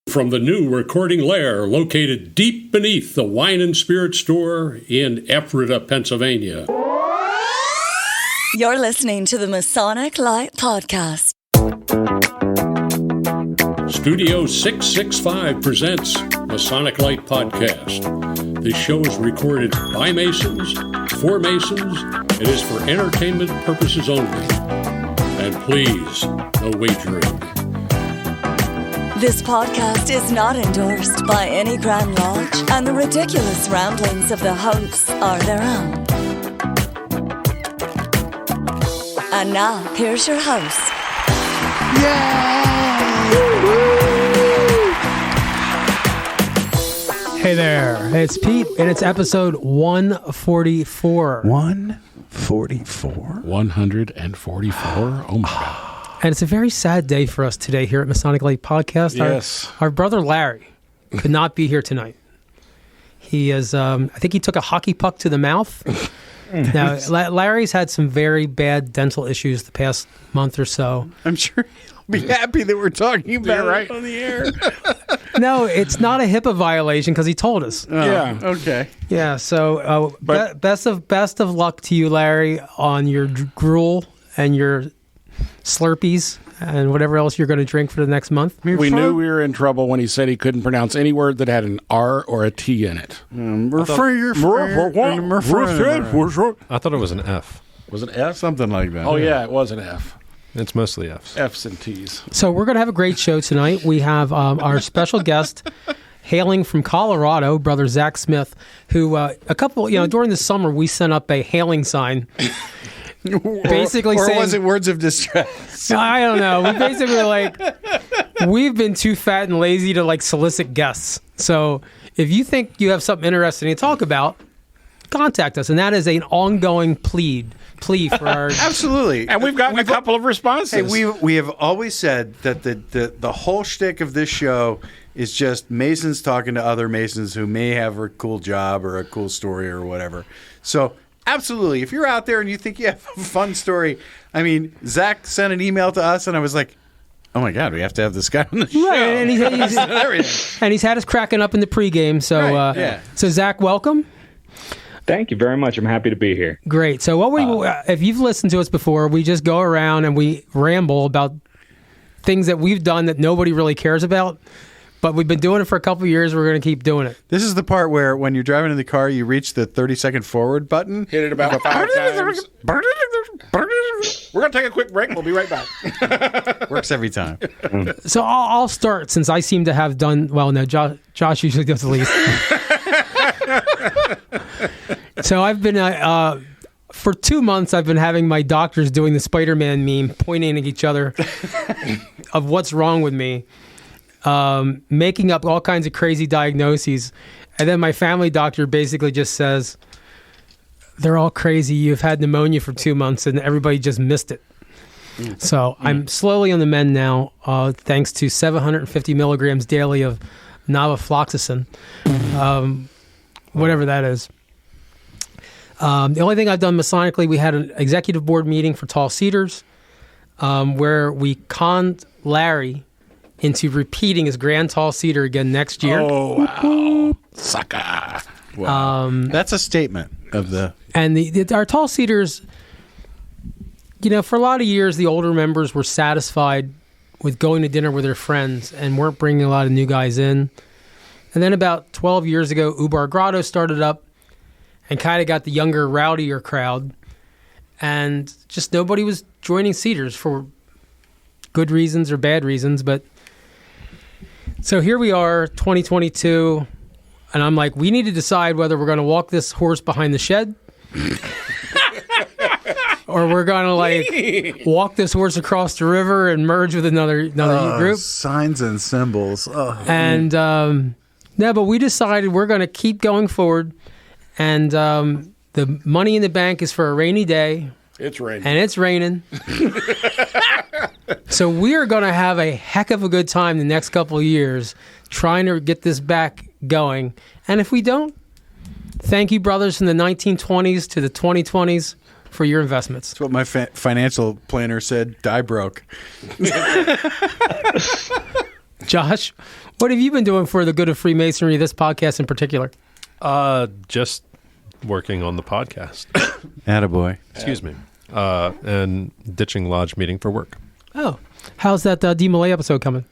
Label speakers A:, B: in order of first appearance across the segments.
A: From the new recording lair located deep beneath the Wine and Spirit store in Ephrata, Pennsylvania.
B: You're listening to the Masonic Light Podcast.
A: Studio 665 presents Masonic Light Podcast. This show is recorded by Masons, for Masons. It is for entertainment purposes only. And please, no wagering.
B: This podcast is not endorsed by any Grand Lodge, and the ridiculous ramblings of the hosts are their own. And now, here's your host.
C: Hey there, it's Pete, and it's episode 144.
D: 144?
E: 144? Oh my God.
C: And it's a very sad day for us today here at Masonic Light Podcast.
E: Yes.
C: Our brother Larry could not be here tonight. He is, I think he took a hockey puck to the mouth. Now, Larry's had some very bad dental issues the past month or so.
D: I'm sure he'll be happy that we're talking about it on the air.
C: No, it's not a HIPAA violation because he told us.
E: Yeah.
D: Okay.
C: Yeah, so best of luck to you, Larry, on your gruel and your Slurpees and whatever else you're going to drink for the next month.
E: We knew we were in trouble when he said he couldn't pronounce any word that had an R or a T in it.
F: I thought it was an F.
E: Was it F?
D: Something like that.
E: Oh, yeah, it was an F.
F: It's mostly F's.
E: F's and T's.
C: So we're going to have a great show tonight. We have our special guest hailing from Colorado, Brother Zach Smith, who during the summer we sent up a hailing sign. Basically
D: or
C: saying,
D: was it words of distress?
C: I don't know. We basically we've been too fat and lazy to solicit guests. So if you think you have something interesting to talk about, contact us. And that is an ongoing plea for our...
D: Absolutely.
E: And we've gotten a couple of responses.
D: Hey, we have always said that the whole shtick of this show is just Masons talking to other Masons who may have a cool job or a cool story or whatever. So... absolutely. If you're out there and you think you have a fun story, I mean, Zach sent an email to us, and I was like, oh, my God, we have to have this guy on the show.
C: Right, and he's had us cracking up in the pregame. So, So, Zach, welcome.
G: Thank you very much. I'm happy to be here.
C: Great. So, if you've listened to us before, we just go around and we ramble about things that we've done that nobody really cares about. But we've been doing it for a couple of years. We're going to keep doing it.
D: This is the part where when you're driving in the car, you reach the 30-second forward button.
E: Hit it about 5 times. We're going to take a quick break. We'll be right back.
D: Works every time.
C: So I'll start since I seem to have done... well, no, Josh usually does the least. So I've been... for 2 months, I've been having my doctors doing the Spider-Man meme, pointing at each other of what's wrong with me. Making up all kinds of crazy diagnoses. And then my family doctor basically just says, they're all crazy. You've had pneumonia for 2 months and everybody just missed it. So I'm slowly on the mend now, thanks to 750 milligrams daily of navafloxacin, whatever that is. The only thing I've done Masonically, we had an executive board meeting for Tall Cedars, where we conned Larry into repeating his Grand Tall Cedar again next year.
E: Oh, wow. Sucker.
D: Wow. That's a statement of the...
C: And our Tall Cedars, for a lot of years, the older members were satisfied with going to dinner with their friends and weren't bringing a lot of new guys in. And then about 12 years ago, Ubar Grotto started up and kind of got the younger, rowdier crowd. And just nobody was joining Cedars for good reasons or bad reasons, but... So here we are, 2022, and I'm like, we need to decide whether we're going to walk this horse behind the shed or we're going to walk this horse across the river and merge with another group.
D: Signs and symbols. Oh.
C: And but we decided we're going to keep going forward, and the money in the bank is for a rainy day.
E: It's raining.
C: And it's raining. So we are going to have a heck of a good time the next couple of years trying to get this back going. And if we don't, thank you, brothers, from the 1920s to the 2020s for your investments.
D: That's what my financial planner said, die broke.
C: Josh, what have you been doing for the good of Freemasonry, this podcast in particular?
F: Just working on the podcast.
D: Attaboy.
F: Excuse me. And ditching lodge meeting for work.
C: Oh, how's that D. Malay episode coming?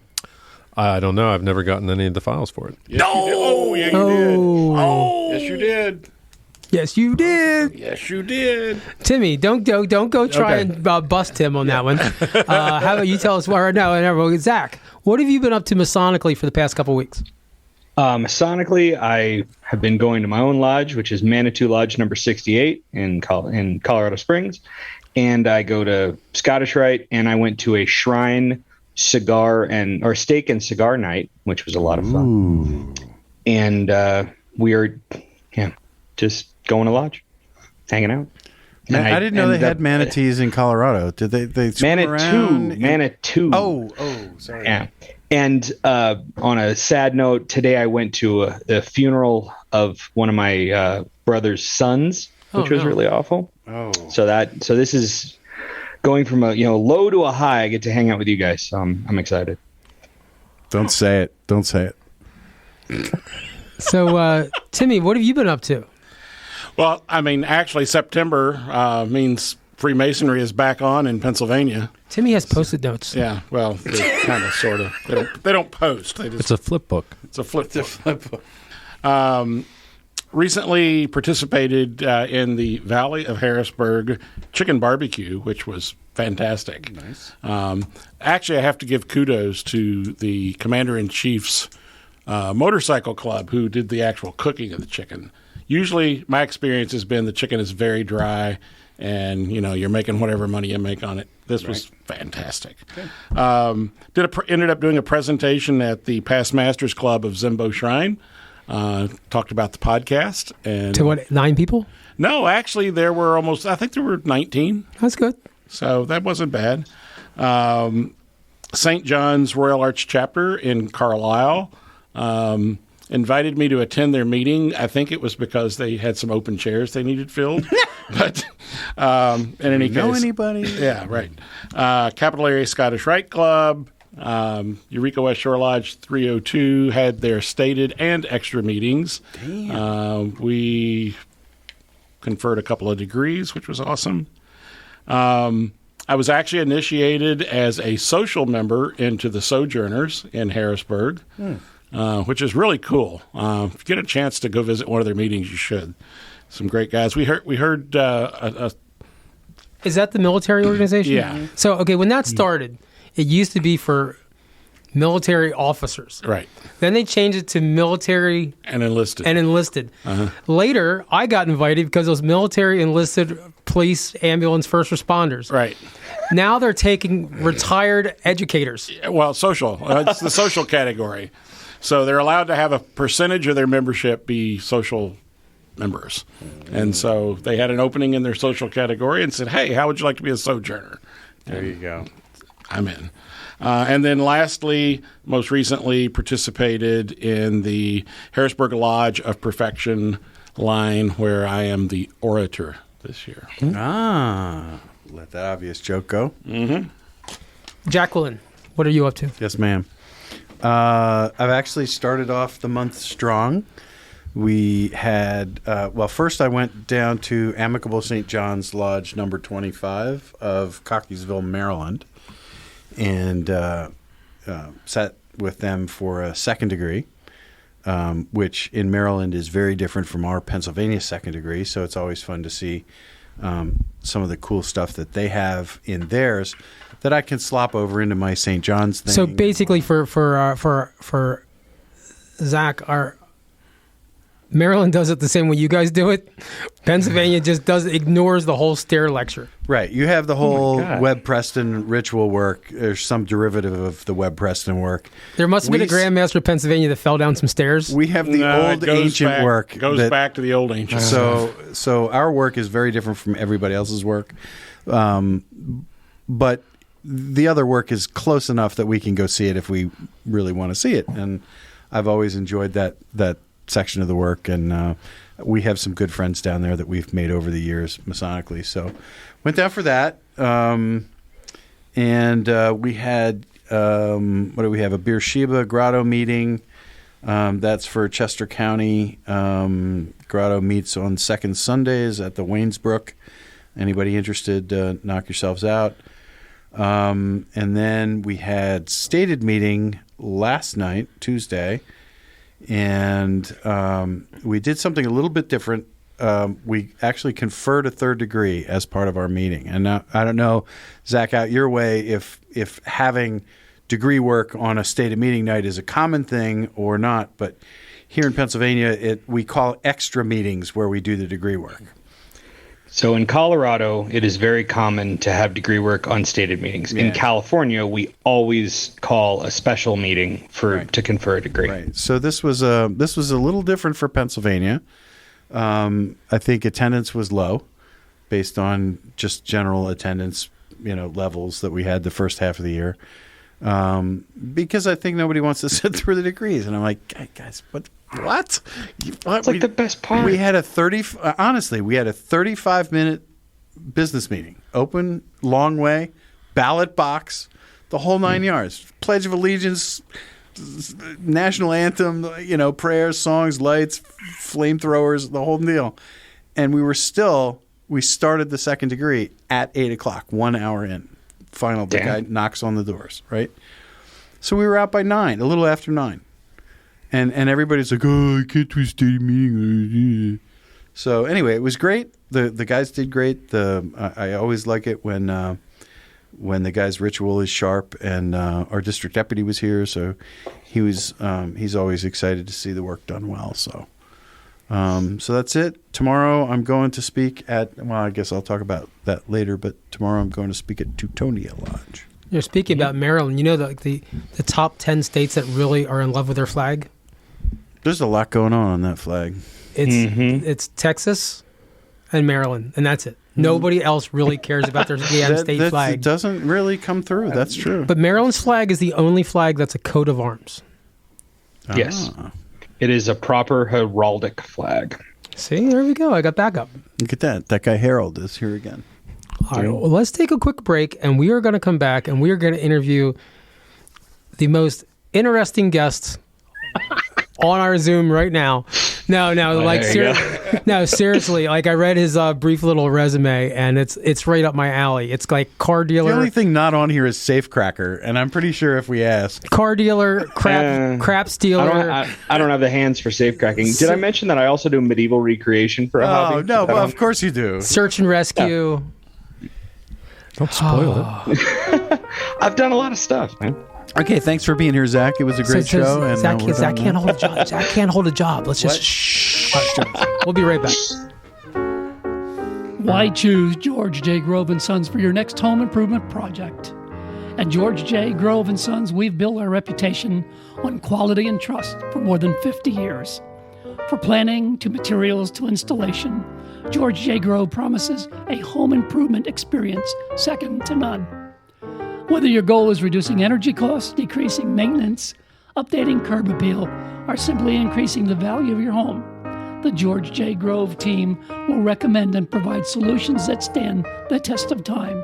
F: I don't know. I've never gotten any of the files for it.
E: Yes, you did. Oh, yeah, you did. Oh, yes, you did.
C: Yes, you did.
E: Yes, you did.
C: Timmy, don't go try and bust him on that one. How about you tell us why right now? Zach, what have you been up to Masonically for the past couple weeks?
G: Masonically, I have been going to my own lodge, which is Manitou Lodge number 68 in Colorado Springs. And I go to Scottish Rite, and I went to a shrine steak and cigar night, which was a lot of fun. Ooh. And we are just going to lodge, hanging out.
D: Man, I didn't know they had manatees in Colorado. Did they swim around?
G: Manitou.
D: Oh, sorry.
G: Yeah. And on a sad note, today I went to a funeral of one of my brother's sons, which was really awful. Oh. So this is going from a low to a high. I get to hang out with you guys, so I'm excited.
D: Don't say it. Don't say it.
C: So, Timmy, what have you been up to?
E: Well, I mean, actually, September means Freemasonry is back on in Pennsylvania.
C: Timmy has Post-it notes.
E: Yeah, well, they kind of, sort of. They don't post.
F: It's a flip book.
E: It's a flip book. Recently participated in the Valley of Harrisburg Chicken Barbecue, which was fantastic.
D: Nice.
E: Actually, I have to give kudos to the Commander-in-Chief's motorcycle club who did the actual cooking of the chicken. Usually, my experience has been the chicken is very dry, and you're making whatever money you make on it. This was fantastic. Ended up doing a presentation at the Past Masters Club of Zimbo Shrine. Talked about the podcast. And
C: to what, 9 people?
E: No, actually, there were I think there were 19.
C: That's good.
E: So that wasn't bad. St. John's Royal Arch Chapter in Carlisle invited me to attend their meeting. I think it was because they had some open chairs they needed filled. But in any case.
D: Know anybody?
E: Yeah, right. Capital Area Scottish Rite Club. Eureka West Shore Lodge 302 had their stated and extra meetings. Damn. We conferred a couple of degrees, which was awesome. I was actually initiated as a social member into the Sojourners in Harrisburg, which is really cool. If you get a chance to go visit one of their meetings, you should. Some great guys. We heard
C: Is that the military organization?
E: Yeah.
C: So, okay, when that started, it used to be for military officers.
E: Right.
C: Then they changed it to military
E: and enlisted.
C: Uh-huh. Later, I got invited because it was military, enlisted, police, ambulance, first responders.
E: Right.
C: Now they're taking retired educators.
E: Well, social. It's the social category. So they're allowed to have a percentage of their membership be social members. And so they had an opening in their social category and said, hey, how would you like to be a sojourner?
D: There you go.
E: I'm in. And then lastly, most recently participated in the Harrisburg Lodge of Perfection line where I am the orator this year.
D: Let that obvious joke go.
E: Mm-hmm.
C: Jacqueline, what are you up to?
D: Yes, ma'am. I've actually started off the month strong. We had, first I went down to Amicable St. John's Lodge number 25 of Cockeysville, Maryland, and sat with them for a second degree, which in Maryland is very different from our Pennsylvania second degree, so it's always fun to see some of the cool stuff that they have in theirs that I can slop over into my St. John's thing.
C: So basically for Zach, Maryland does it the same way you guys do it. Pennsylvania just ignores the whole stair lecture.
D: Right. You have the whole Webb Preston ritual work. There's some derivative of the Webb Preston work.
C: There must have been a Grandmaster of Pennsylvania that fell down some stairs.
D: We have the old ancient work.
E: It goes back to the old ancient.
D: So our work is very different from everybody else's work. But the other work is close enough that we can go see it if we really want to see it. And I've always enjoyed that section of the work, and we have some good friends down there that we've made over the years Masonically. So went down for that, and we had what do we have? A Beersheba Grotto meeting. That's for Chester County. Grotto meets on second Sundays at the Waynesbrook. Anybody interested, knock yourselves out. And then we had stated meeting last night, Tuesday, and we did something a little bit different. We actually conferred a third degree as part of our meeting. And now, I don't know, Zach, out your way, if having degree work on a stated meeting night is a common thing or not, but here in Pennsylvania, we call extra meetings where we do the degree work.
G: So in Colorado, it is very common to have degree work on stated meetings. Yeah. In California, we always call a special meeting to confer a degree.
D: Right. So this was a little different for Pennsylvania. I think attendance was low, based on just general attendance, levels that we had the first half of the year. Because I think nobody wants to sit through the degrees, and I'm like, guys, what? It's
G: like the best part.
D: We had a 35-minute business meeting, open, long way, ballot box, the whole 9 yards, Pledge of Allegiance, national anthem, prayers, songs, lights, flamethrowers, the whole deal. And we started the second degree at 8:00, 1 hour in. Final, the guy knocks on the doors, right? So we were out by 9, a little after 9. And everybody's like, oh, I can't do a stated meeting. So anyway, it was great. The guys did great. I always like it when the guy's ritual is sharp, and our district deputy was here, so he's always excited to see the work done well. So that's it. Tomorrow I'm going to speak at, I guess I'll talk about that later, but tomorrow I'm going to speak at Teutonia Lodge.
C: You're speaking about Maryland. The top 10 states that really are in love with their flag?
D: There's a lot going on that flag.
C: It's Texas and Maryland, and that's it. Nobody else really cares about their damn state flag.
D: It doesn't really come through. That's true.
C: But Maryland's flag is the only flag that's a coat of arms.
G: Yes. It is a proper heraldic flag.
C: See, there we go. I got backup.
D: Look at that. That guy Harold is here again.
C: All right, well, let's take a quick break, and we are going to come back, and we are going to interview the most interesting guests on our Zoom right now. Seriously, like I read his brief little resume, and it's right up my alley. It's like car dealer.
D: The only thing not on here is safecracker, and I'm pretty sure if we ask,
C: car dealer, crap stealer.
G: I don't have the hands for safecracking. Did I mention that I also do medieval recreation for a hobby?
D: Oh no, well, of course you do.
C: Search and rescue.
G: Yeah.
F: Don't spoil it.
G: I've done a lot of stuff, man.
D: Okay, thanks for being here, Zach. It was a great show. And
C: Zach can't hold a job. Zach can't hold a job. Let's just shh. We'll be right back.
H: Why choose George J. Grove & Sons for your next home improvement project? At George J. Grove & Sons, we've built our reputation on quality and trust for more than 50 years. From planning to materials to installation, George J. Grove promises a home improvement experience second to none. Whether your goal is reducing energy costs, decreasing maintenance, updating curb appeal, or simply increasing the value of your home, the George J. Grove team will recommend and provide solutions that stand the test of time.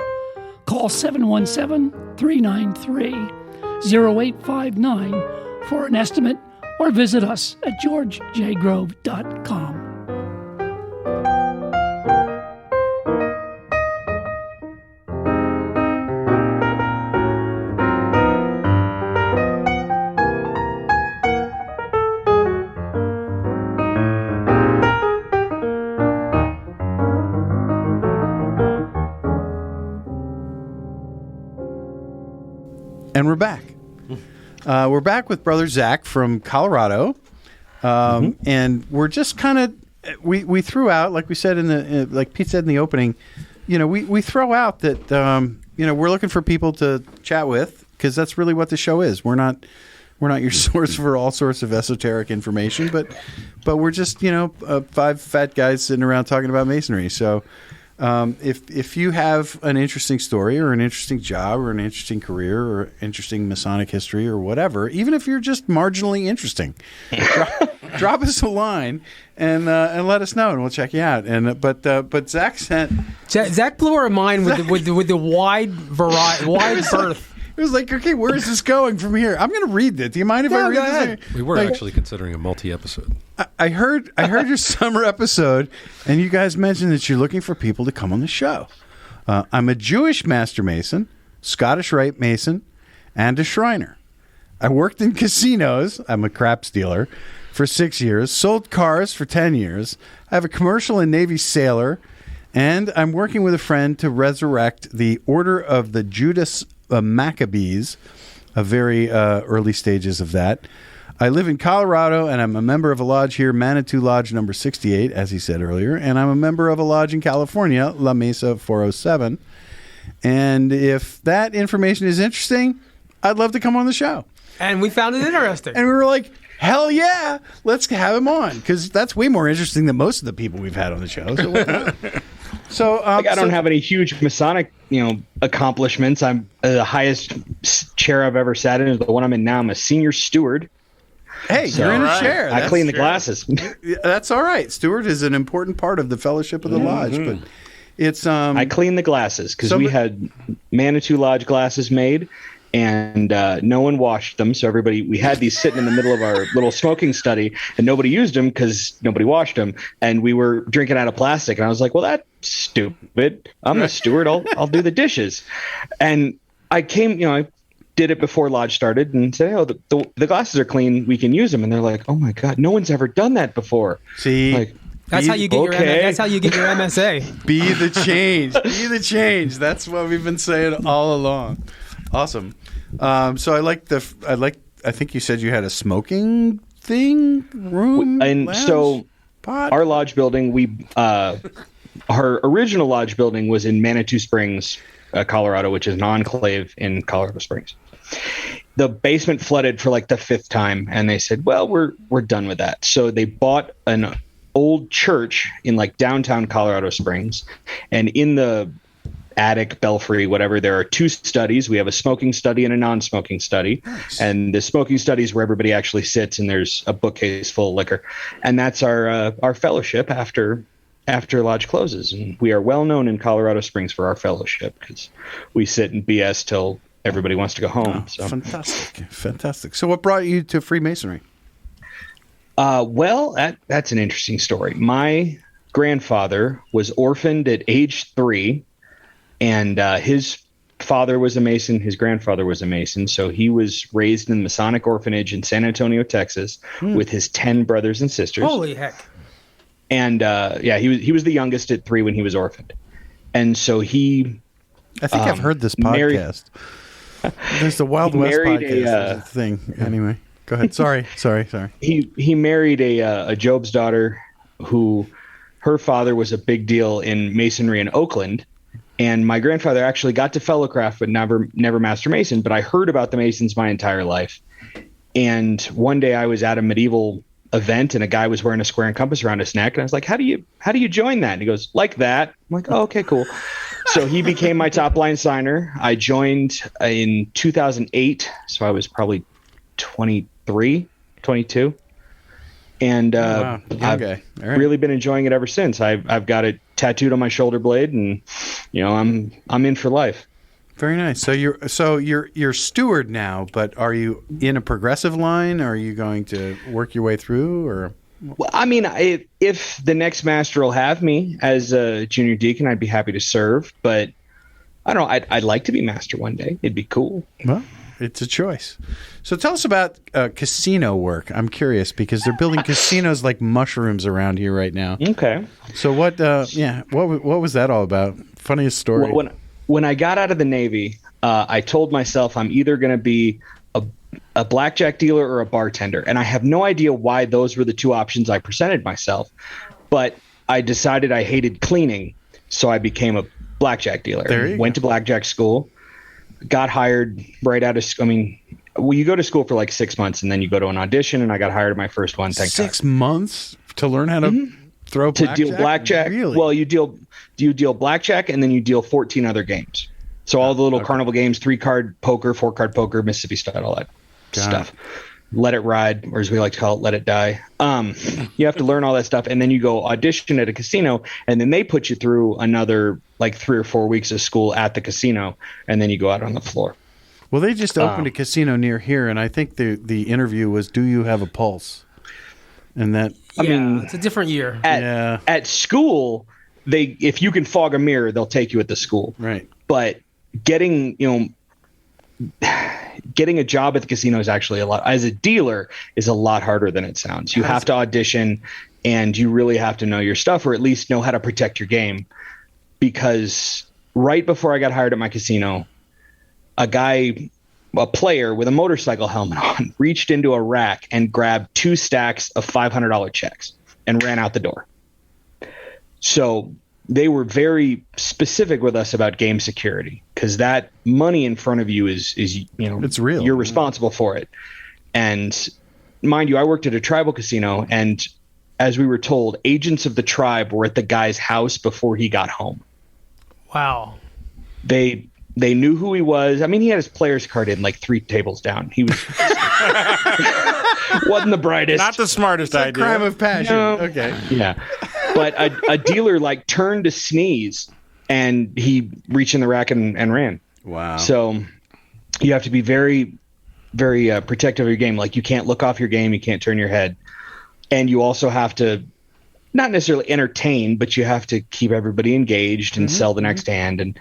H: Call 717-393-0859 for an estimate or visit us at georgejgrove.com.
D: And we're back. We're back with Brother Zach from Colorado. And we're just kind of, we threw out, like we said like Pete said in the opening, we throw out that, we're looking for people to chat with, because that's really what the show is. We're not your source for all sorts of esoteric information, but we're just, 5 fat guys sitting around talking about masonry. So, if you have an interesting story or an interesting job or an interesting career or interesting Masonic history or whatever, even if you're just marginally interesting, drop us a line and let us know, and we'll check you out. And but Zach blew our mind with the wide berth. was like, okay, where is this going from here? I'm going to read it. Do you mind if I read this?
F: We were actually considering a multi-episode.
D: I heard your summer episode, and you guys mentioned that you're looking for people to come on the show. I'm a Jewish Master Mason, Scottish Rite Mason, and a Shriner. I worked in casinos. I'm a craps dealer for 6 years, sold cars for 10 years. I have a commercial and Navy sailor, and I'm working with a friend to resurrect the Order of the Judas Maccabees, a very early stages of that. I live in Colorado, and I'm a member of a lodge here, Manitou Lodge number 68, as he said earlier, and I'm a member of a lodge in California, La Mesa 407. And if that information is interesting, I'd love to come on the show.
C: And we found it interesting.
D: And we were like, hell yeah, let's have him on, because that's way more interesting than most of the people we've had on the show. So why not? So
G: I don't have any huge Masonic, accomplishments. I'm the highest chair I've ever sat in is the one I'm in now. I'm a senior steward.
D: Hey, you're in a chair.
G: I clean the glasses.
D: That's all right. Steward is an important part of the fellowship of the lodge, but it's I
G: clean the glasses because we had Manitou Lodge glasses made. And no one washed them, so we had these sitting in the middle of our little smoking study, and nobody used them because nobody washed them, and we were drinking out of plastic. And I was like, "Well, that's stupid. I'm the steward. I'll do the dishes." And I came, I did it before Lodge started, and said, "Oh, the glasses are clean. We can use them." And they're like, "Oh my God, no one's ever done that before."
D: See.
G: Like,
C: that's how you get your MSA.
D: Be the change. Be the change. That's what we've been saying all along. Awesome. So I think you said you had a smoking room,
G: and
D: lounge,
G: so
D: pod?
G: Our lodge building, our original lodge building was in Manitou Springs, Colorado, which is an enclave in Colorado Springs. The basement flooded for like the 5th time, and they said, "Well, we're done with that." So they bought an old church in like downtown Colorado Springs, and in the attic, belfry, whatever, there are 2 studies. We have a smoking study and a non-smoking study. Nice. And the smoking study is where everybody actually sits, and there's a bookcase full of liquor. And that's our fellowship after Lodge closes. And we are well known in Colorado Springs for our fellowship because we sit and BS till everybody wants to go home. So
D: Fantastic. So what brought you to Freemasonry?
G: Well, that's an interesting story. My grandfather was orphaned at age 3. And his father was a Mason. His grandfather was a Mason. So he was raised in the Masonic orphanage in San Antonio, Texas, with his 10 brothers and sisters.
C: Holy heck.
G: And he was the youngest at 3 when he was orphaned. And so he...
D: I think I've heard this podcast. There's the Wild West podcast thing. Anyway, go ahead. Sorry.
G: He married a Job's daughter who her father was a big deal in Masonry in Oakland. And my grandfather actually got to fellowcraft, but never Master Mason. But I heard about the Masons my entire life. And one day I was at a medieval event, and a guy was wearing a square and compass around his neck. And I was like, "How do you join that?" And he goes, "Like that." I'm like, "Oh, okay, cool." So he became my top line signer. I joined in 2008, so I was probably 23, 22. And I've really been enjoying it ever since. I've got it tattooed on my shoulder blade, and I'm in for life.
D: Very nice. So you're steward now, but are you in a progressive line? Are you going to work your way through, or?
G: Well, I mean, if the next master will have me as a junior deacon, I'd be happy to serve. But I don't know. I'd like to be master one day. It'd be cool.
D: Well, it's a choice. So tell us about casino work. I'm curious because they're building casinos like mushrooms around here right now.
G: Okay.
D: So what was that all about? Funniest story.
G: Well, when I got out of the Navy, I told myself I'm either going to be a blackjack dealer or a bartender. And I have no idea why those were the 2 options I presented myself. But I decided I hated cleaning, so I became a blackjack dealer. Went to blackjack school. Got hired right out of school. I mean, you go to school for like 6 months, and then you go to an audition, and I got hired at my first one.
D: 6 months to learn how to throw blackjack?
G: To deal blackjack.
D: Really?
G: Well, you deal blackjack, and then you deal 14 other games. So all the little carnival games, 3-card poker, 4-card poker, Mississippi style, all that stuff. Let it ride, or as we like to call it, let it die. You have to learn all that stuff, and then you go audition at a casino, and then they put you through another like 3 or 4 weeks of school at the casino, and then you go out on the floor.
D: Well, they just opened a casino near here, and I think the interview was, "Do you have a pulse?" And that,
C: I mean, it's a different year.
G: At school, if you can fog a mirror, they'll take you at the school.
D: Right.
G: But getting a job at the casino is actually as a dealer is a lot harder than it sounds. You have to audition, and you really have to know your stuff, or at least know how to protect your game. Because right before I got hired at my casino, a player with a motorcycle helmet on reached into a rack and grabbed 2 stacks of $500 checks and ran out the door. So they were very specific with us about game security, because that money in front of you is
D: it's real.
G: You're responsible for it. And mind you, I worked at a tribal casino, and as we were told, agents of the tribe were at the guy's house before he got home.
C: Wow.
G: They knew who he was. I mean, he had his player's card in like 3 tables down. He was wasn't the brightest.
E: Not the smartest idea.
D: Crime of passion.
G: No.
D: Okay.
G: Yeah. But a dealer like turned to sneeze, and he reached in the rack and ran.
D: Wow.
G: So you have to be very, very protective of your game. Like, you can't look off your game. You can't turn your head. And you also have to not necessarily entertain, but you have to keep everybody engaged and sell the next hand. And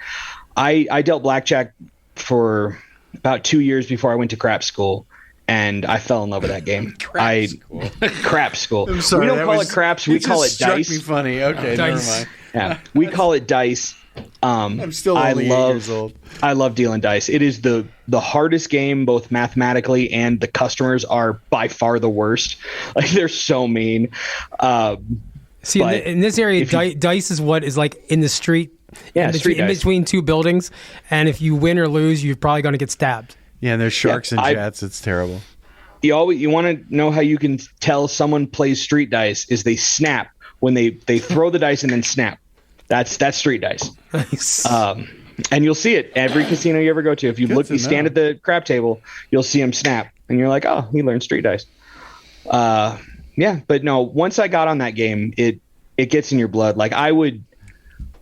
G: I dealt blackjack for about 2 years before I went to crap school, and I fell in love with that game. Crap school.
D: I'm sorry,
G: we don't call it craps. We call it dice.
D: Struck me funny. Okay,
C: Dice.
D: never mind.
G: Yeah, we call it dice.
D: I'm still only 8 years old.
G: I love dealing dice. It is the hardest game, both mathematically, and the customers are by far the worst. Like, they're so mean.
C: See, in this area, dice is what is like in the street.
G: Yeah,
C: in between 2 buildings, and if you win or lose, you're probably going to get stabbed.
D: Yeah, and there's sharks and jets. It's terrible.
G: You want to know how you can tell someone plays street dice is they snap when they throw the dice and then snap. That's street dice.
C: Nice.
G: And you'll see it every casino you ever go to. If you stand at the crap table, you'll see them snap, and you're like, oh, he learned street dice. Yeah, but no. Once I got on that game, it gets in your blood. Like,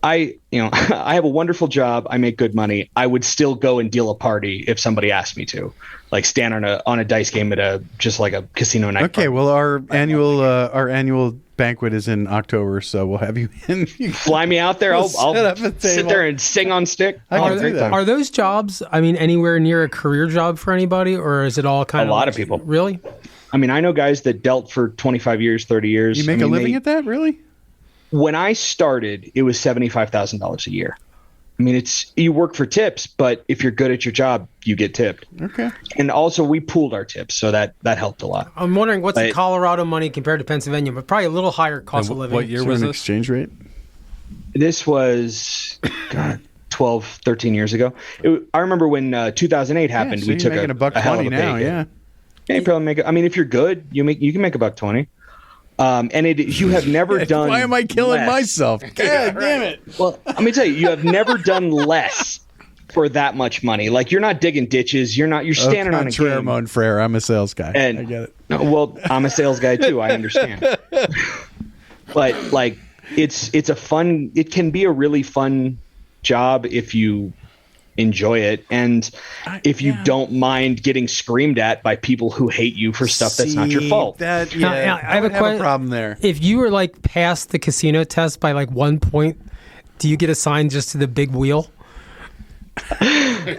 G: I have a wonderful job. I make good money. I would still go and deal a party if somebody asked me to, like stand on a dice game at just like a casino night.
D: Okay, well, our annual banquet is in October, so we'll have you in.
G: Fly me out there. I'll sit there and sing on stick.
C: Are those jobs, I mean, anywhere near a career job for anybody, or is it all kind of
G: a lot of people?
C: Really?
G: I mean, I know guys that dealt for 25 years, 30 years.
D: You make a living at that, really?
G: When I started, it was $75,000 a year. I mean, you work for tips, but if you're good at your job, you get tipped.
D: Okay.
G: And also, we pooled our tips, so that helped a lot.
C: I'm wondering what's the Colorado money compared to Pennsylvania, but probably a little higher cost of living.
F: What year was
D: an
F: this?
D: Exchange rate?
G: This was 12, 13 years ago. I remember when 2008 happened.
D: So
G: we took
D: making
G: a hell of a
D: now,
G: pay.
D: yeah.
G: Yeah, you probably make. I mean, if you're good, you can make $120. And you have never done.
D: Why am I killing
G: less.
D: myself? God damn it!
G: Well, let me tell you, you have never done less for that much money. Like, you're not digging ditches. You're standing on a game.
D: Mon Frere. I'm a sales guy.
G: And,
D: I get it.
G: Well, I'm a sales guy too. I understand. But like, it can be a really fun job if you enjoy it, and if you don't mind getting screamed at by people who hate you for stuff that's not your fault.
D: I have a problem there.
C: If you were like past the casino test by like 1 point, do you get assigned just to the big wheel?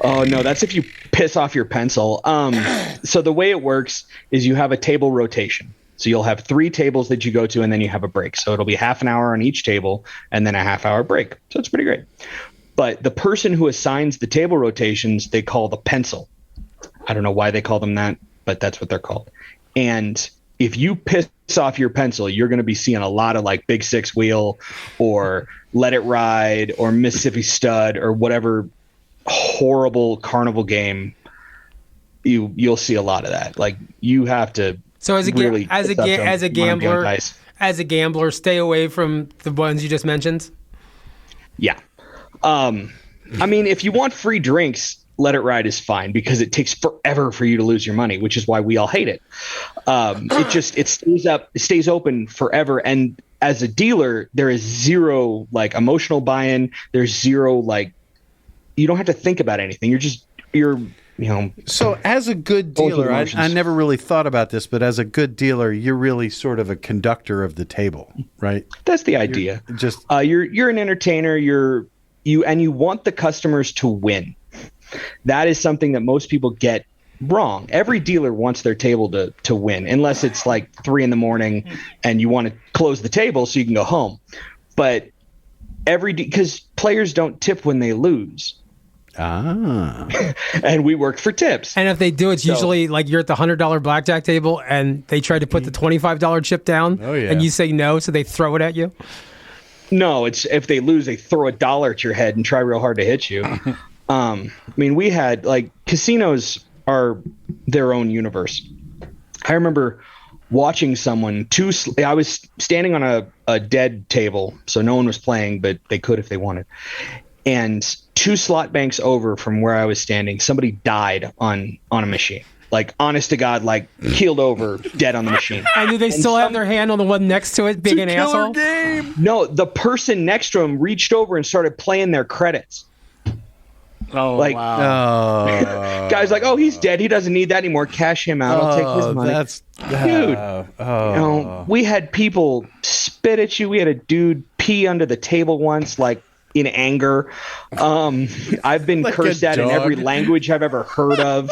G: Oh no, that's if you piss off your pencil. So the way it works is you have a table rotation. So you'll have 3 tables that you go to, and then you have a break. So it'll be half an hour on each table, and then a half-hour break. So it's pretty great. But the person who assigns the table rotations, they call the pencil. I don't know why they call them that, but that's what they're called. And if you piss off your pencil, you're going to be seeing a lot of like Big Six Wheel or Let It Ride or Mississippi Stud or whatever horrible carnival game. You'll see a lot of that. Like, you have to. So as a
C: gambler, stay away from the ones you just mentioned.
G: Yeah. I mean, if you want free drinks, Let It Ride is fine because it takes forever for you to lose your money, which is why we all hate it. It stays open forever. And as a dealer, there is zero like emotional buy-in. There's zero, like, you don't have to think about anything. You're
D: So as a good dealer, I never really thought about this, but as a good dealer, you're really sort of a conductor of the table, right?
G: That's the idea. You're an entertainer. You want the customers to win. That is something that most people get wrong. Every dealer wants their table to win, unless it's like 3 a.m. and you want to close the table so you can go home. But because players don't tip when they lose. And we work for tips.
C: And if they do, it's usually like you're at the $100 blackjack table and they try to put the $25 chip down.
D: Oh, yeah.
C: And you say no, so they throw it at you.
G: No, it's if they lose, they throw $1 at your head and try real hard to hit you. We had casinos are their own universe. I remember watching someone I was standing on a dead table, so no one was playing, but they could if they wanted. And 2 slot banks over from where I was standing, somebody died on a machine. Like, honest to God, keeled over, dead on the machine.
C: And do they still have their hand on the one next to it, being an asshole?
D: Game.
G: No, the person next to him reached over and started playing their credits.
E: Oh, wow.
G: Guy's like, oh, he's dead. He doesn't need that anymore. Cash him out. I'll take his money. Dude, we had people spit at you. We had a dude pee under the table once, in anger. I've been cursed at in every language I've ever heard of.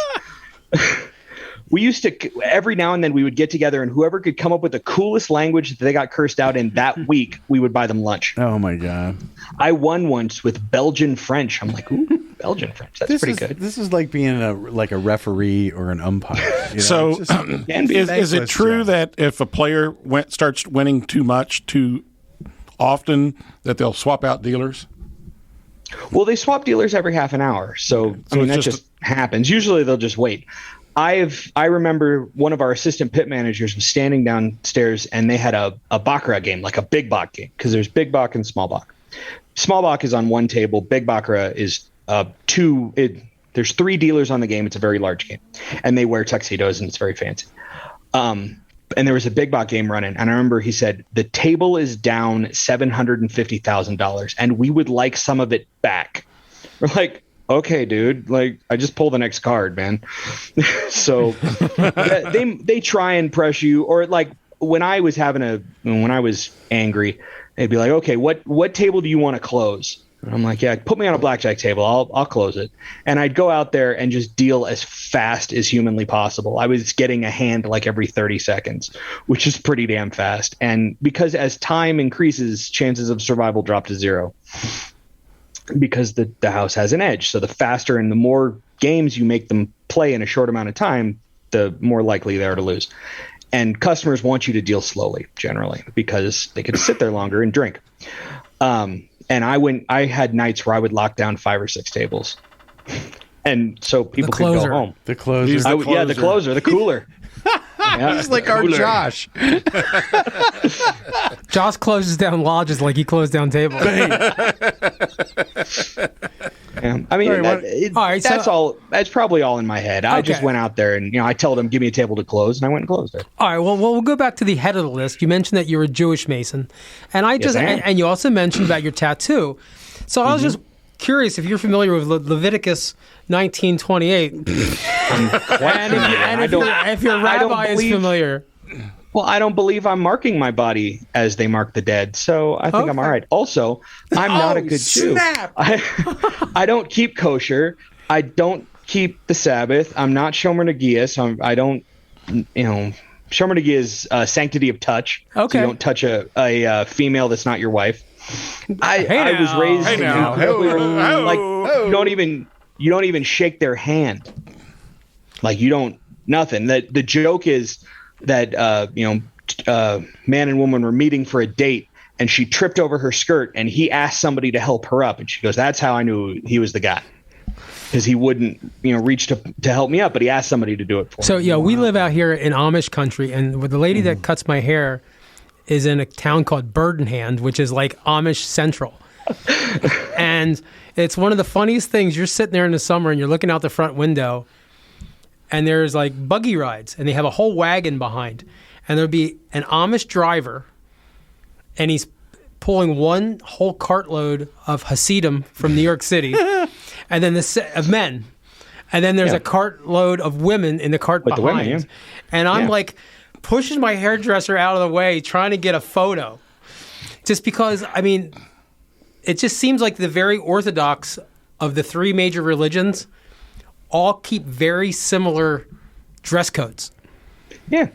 G: We used to, every now and then we would get together, and whoever could come up with the coolest language that they got cursed out in that week, we would buy them lunch.
D: Oh my God.
G: I won once with Belgian French. I'm like, ooh, Belgian French. That's pretty good.
D: This is like being a referee or an umpire.
E: So is it true that if a player starts winning too much too often that they'll swap out dealers?
G: Well, they swap dealers every half an hour. So that just happens. Usually they'll just wait. I remember one of our assistant pit managers was standing downstairs and they had a baccarat game, like a big bac game, because there's big bac and small bac. Small bac is on one table. Big baccarat is two. There's 3 dealers on the game. It's a very large game, and they wear tuxedos and it's very fancy. And there was a big bac game running, and I remember he said the table is down $750,000, and we would like some of it back. We're like, okay, dude, I just pull the next card, man. So they try and press you, or when I was angry, they'd be like, okay, what table do you want to close? And I'm like, yeah, put me on a blackjack table. I'll close it. And I'd go out there and just deal as fast as humanly possible. I was getting a hand every 30 seconds, which is pretty damn fast. And because as time increases, chances of survival drop to 0. Because the house has an edge. So the faster and the more games you make them play in a short amount of time, the more likely they are to lose. And customers want you to deal slowly, generally, because they could sit there longer and drink. And I had nights where I would lock down 5 or 6 tables. And so people could go home.
D: The closer.
G: Yeah, the closer, the cooler.
D: He's like our Josh.
C: Josh closes down lodges like he closed down tables.
G: Yeah. I mean, that's probably all in my head. I just went out there and, I told him, give me a table to close, and I went and closed it.
C: All right, well, we'll go back to the head of the list. You mentioned that you're a Jewish Mason, and and you also mentioned about your tattoo. So I was just curious if you're familiar with Leviticus 19:28, and if your rabbi is familiar.
G: Well, I don't believe I'm marking my body as they mark the dead, so I think I'm all right. Also, I'm not a good Jew. I don't keep kosher. I don't keep the Sabbath. I'm not Shomer Negia, so I don't, Shomer Negia is sanctity of touch. Okay. So you don't touch a female that's not your wife. I was raised you don't even shake their hand. You don't nothing. The joke is that man and woman were meeting for a date, and she tripped over her skirt, and he asked somebody to help her up, and she goes, "That's how I knew he was the guy." Because he wouldn't, reach to help me up, but he asked somebody to do it for him.
C: So, we live out here in Amish country, and the lady that cuts my hair is in a town called Burdenhand, which is like Amish Central. And it's one of the funniest things. You're sitting there in the summer, and you're looking out the front window, and there's buggy rides, and they have a whole wagon behind. And there'll be an Amish driver, and he's pulling one whole cartload of Hasidim from New York City, and then of men. And then there's a cartload of women in the cart
G: With the
C: behind.
G: women,
C: And I'm like pushing my hairdresser out of the way, trying to get a photo. Just because, I mean, it just seems like the very orthodox of the three major religions all keep very similar dress codes.
G: Yeah.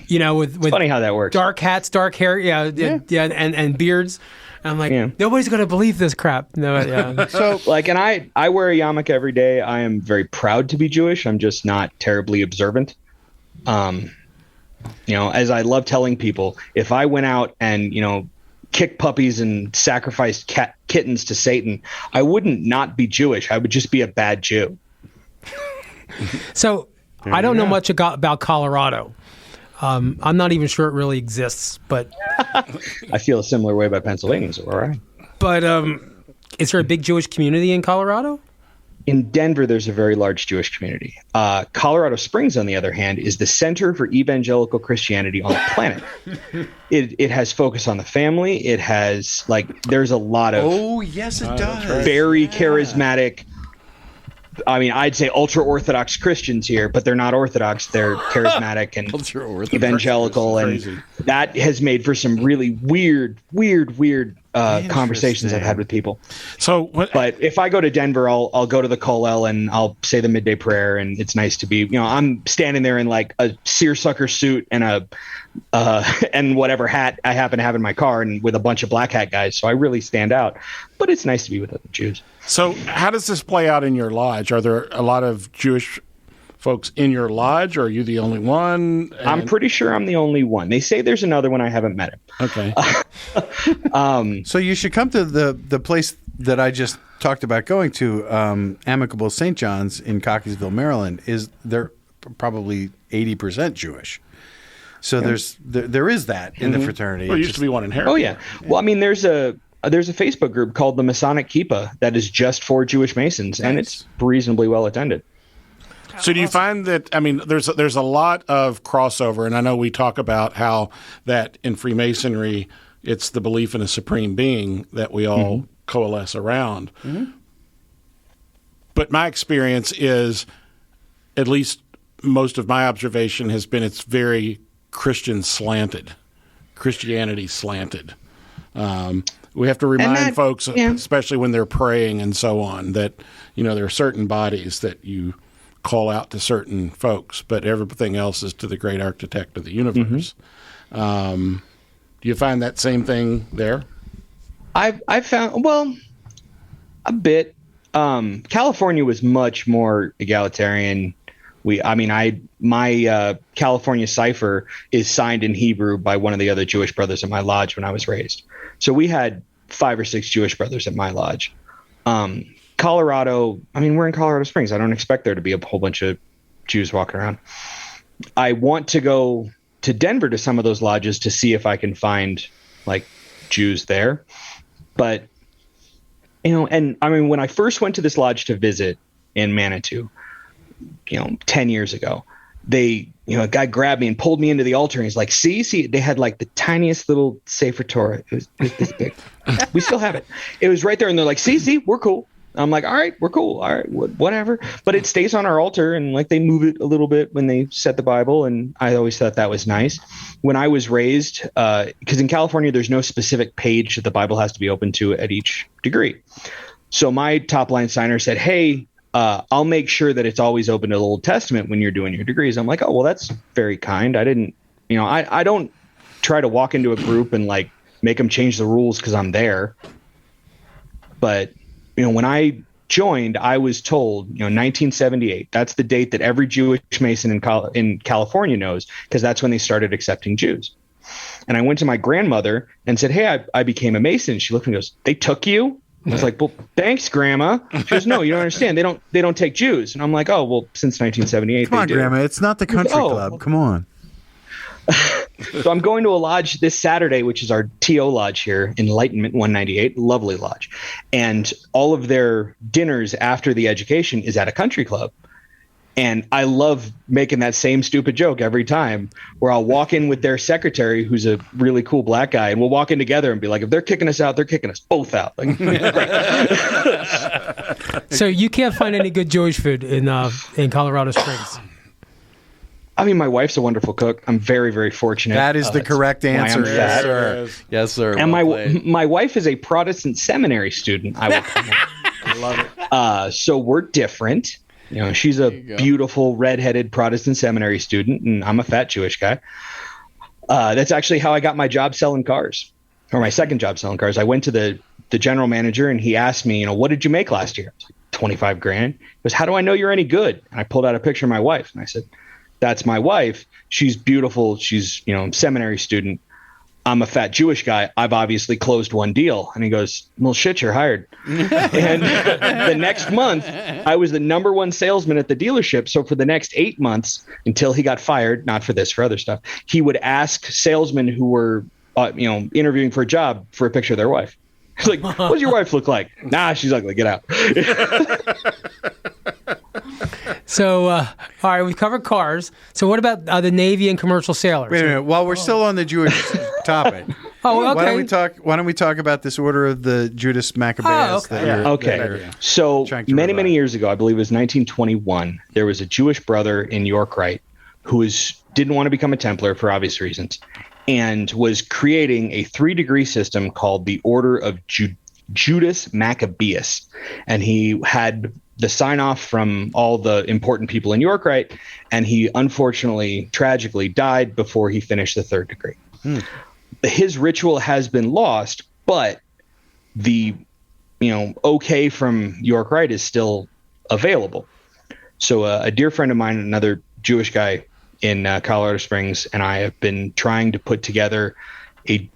C: You know, with
G: Funny how that works.
C: dark hats, dark hair, and beards. And I'm like, nobody's going to believe this crap. No, yeah.
G: So, like, and I wear a yarmulke every day. I am very proud to be Jewish. I'm just not terribly observant. You know, as I love telling people, if I went out and, you know, kicked puppies and sacrificed kittens to Satan, I wouldn't not be Jewish. I would just be a bad Jew.
C: So I don't know much about Colorado. I'm not even sure it really exists, but
G: I feel a similar way about Pennsylvania, so all right.
C: But is there a big Jewish community in Colorado?
G: In Denver, there's a very large Jewish community. Colorado Springs, on the other hand, is the center for evangelical Christianity on the planet. It has focus on the family. It has, like, there's a lot of
D: it does.
G: very charismatic, I mean, I'd say ultra-Orthodox Christians here, but they're not Orthodox. They're charismatic and evangelical, and that has made for some really weird conversations I've had with people.
E: So,
G: but if I go to Denver, I'll go to the Kollel and I'll say the midday prayer, and it's nice to be, you know, I'm standing there in like a seersucker suit and and whatever hat I happen to have in my car, and with a bunch of black hat guys, so I really stand out. But it's nice to be with other Jews.
E: So how does this play out in your lodge? Are there a lot of Jewish folks in your lodge, or are you the only one?
G: I'm pretty sure I'm the only one. They say there's another one. I haven't met him.
E: Okay.
D: So you should come to the place that I just talked about going to, Amicable St. John's in Cockeysville, Maryland. They're probably 80% Jewish. So there is that in the fraternity.
E: Well, there used to be one in Harrisburg.
G: Oh yeah. Well, I mean, there's a Facebook group called the Masonic Kippa that is just for Jewish Masons, and it's reasonably well attended.
E: So do you find that, I mean, there's a lot of crossover, and I know we talk about how that in Freemasonry, it's the belief in a supreme being that we all coalesce around. But my experience is, at least most of my observation has been, it's very Christianity slanted. We have to remind folks, especially when they're praying and so on, that, you know, there are certain bodies that you call out to certain folks, but everything else is to the great architect of the universe. Do you find that same thing there?
G: I've found, well, a bit. California was much more egalitarian. My California cipher is signed in Hebrew by one of the other Jewish brothers at my lodge when I was raised. So we had 5 or 6 Jewish brothers at my lodge. Colorado, I mean, we're in Colorado Springs. I don't expect there to be a whole bunch of Jews walking around. I want to go to Denver to some of those lodges to see if I can find like Jews there. But, you know, and I mean, when I first went to this lodge to visit in Manitou, you know, 10 years ago, a guy grabbed me and pulled me into the altar, and he's like, see, they had like the tiniest little Sefer Torah. It was this big. We still have it. It was right there. And they're like, see, we're cool. I'm like, all right, we're cool. All right, whatever. But it stays on our altar, and like they move it a little bit when they set the Bible. And I always thought that was nice. When I was raised, because in California, there's no specific page that the Bible has to be open to at each degree. So my top line signer said, hey, I'll make sure that it's always open to the Old Testament when you're doing your degrees. I'm like, oh, well, that's very kind. I didn't, you know, I don't try to walk into a group and like make them change the rules because I'm there. But, you know, when I joined, I was told, you know, 1978, that's the date that every Jewish Mason in California knows, because that's when they started accepting Jews. And I went to my grandmother and said, hey, I became a Mason. She looked at me and goes, they took you? I was like, well, thanks, Grandma. She goes, no, you don't understand. They don't take Jews. And I'm like, oh, well, since 1978,
D: come on,
G: they do.
D: Grandma, it's not the country club. Come on.
G: So I'm going to a lodge this Saturday, which is our TO lodge here, Enlightenment 198, lovely lodge. And all of their dinners after the education is at a country club. And I love making that same stupid joke every time, where I'll walk in with their secretary, who's a really cool black guy, and we'll walk in together and be like, if they're kicking us out, they're kicking us both out. Like,
C: So you can't find any good Jewish food in Colorado Springs.
G: I mean, my wife's a wonderful cook. I'm very, very fortunate.
D: That is the correct answer.
G: Yes,
D: sir. Yes, sir.
G: And
D: Well
G: my wife is a Protestant seminary student. I will point out.
E: I love it.
G: So we're different. You know, she's a beautiful redheaded Protestant seminary student, and I'm a fat Jewish guy. That's actually how I got my job selling cars, or my second job selling cars. I went to the general manager, and he asked me, what did you make last year? I was like, 25 grand. He goes, how do I know you're any good? And I pulled out a picture of my wife, and I said, that's my wife. She's beautiful. She's, seminary student. I'm a fat Jewish guy. I've obviously closed one deal. And he goes, well, shit, you're hired. And the next month, I was the number one salesman at the dealership. So for the next 8 months, until he got fired, not for this, for other stuff, he would ask salesmen who were, interviewing for a job for a picture of their wife. He's like, what does your wife look like? Nah, she's ugly. Get out.
C: So, all right, we've covered cars. So what about the Navy and commercial sailors?
D: Wait a minute. While we're still on the Jewish topic,
C: okay.
D: Why don't we talk about this order of the Judas Maccabeus?
G: Okay. So many years ago, I believe it was 1921, there was a Jewish brother in York Rite who didn't want to become a Templar for obvious reasons, and was creating a 3-degree system called the Order of Judas Maccabeus. And he had the sign off from all the important people in York Rite, and he unfortunately, tragically died before he finished the 3rd degree. His ritual has been lost, but the okay from York Rite is still available. So a dear friend of mine, another Jewish guy in Colorado Springs, and I have been trying to put together a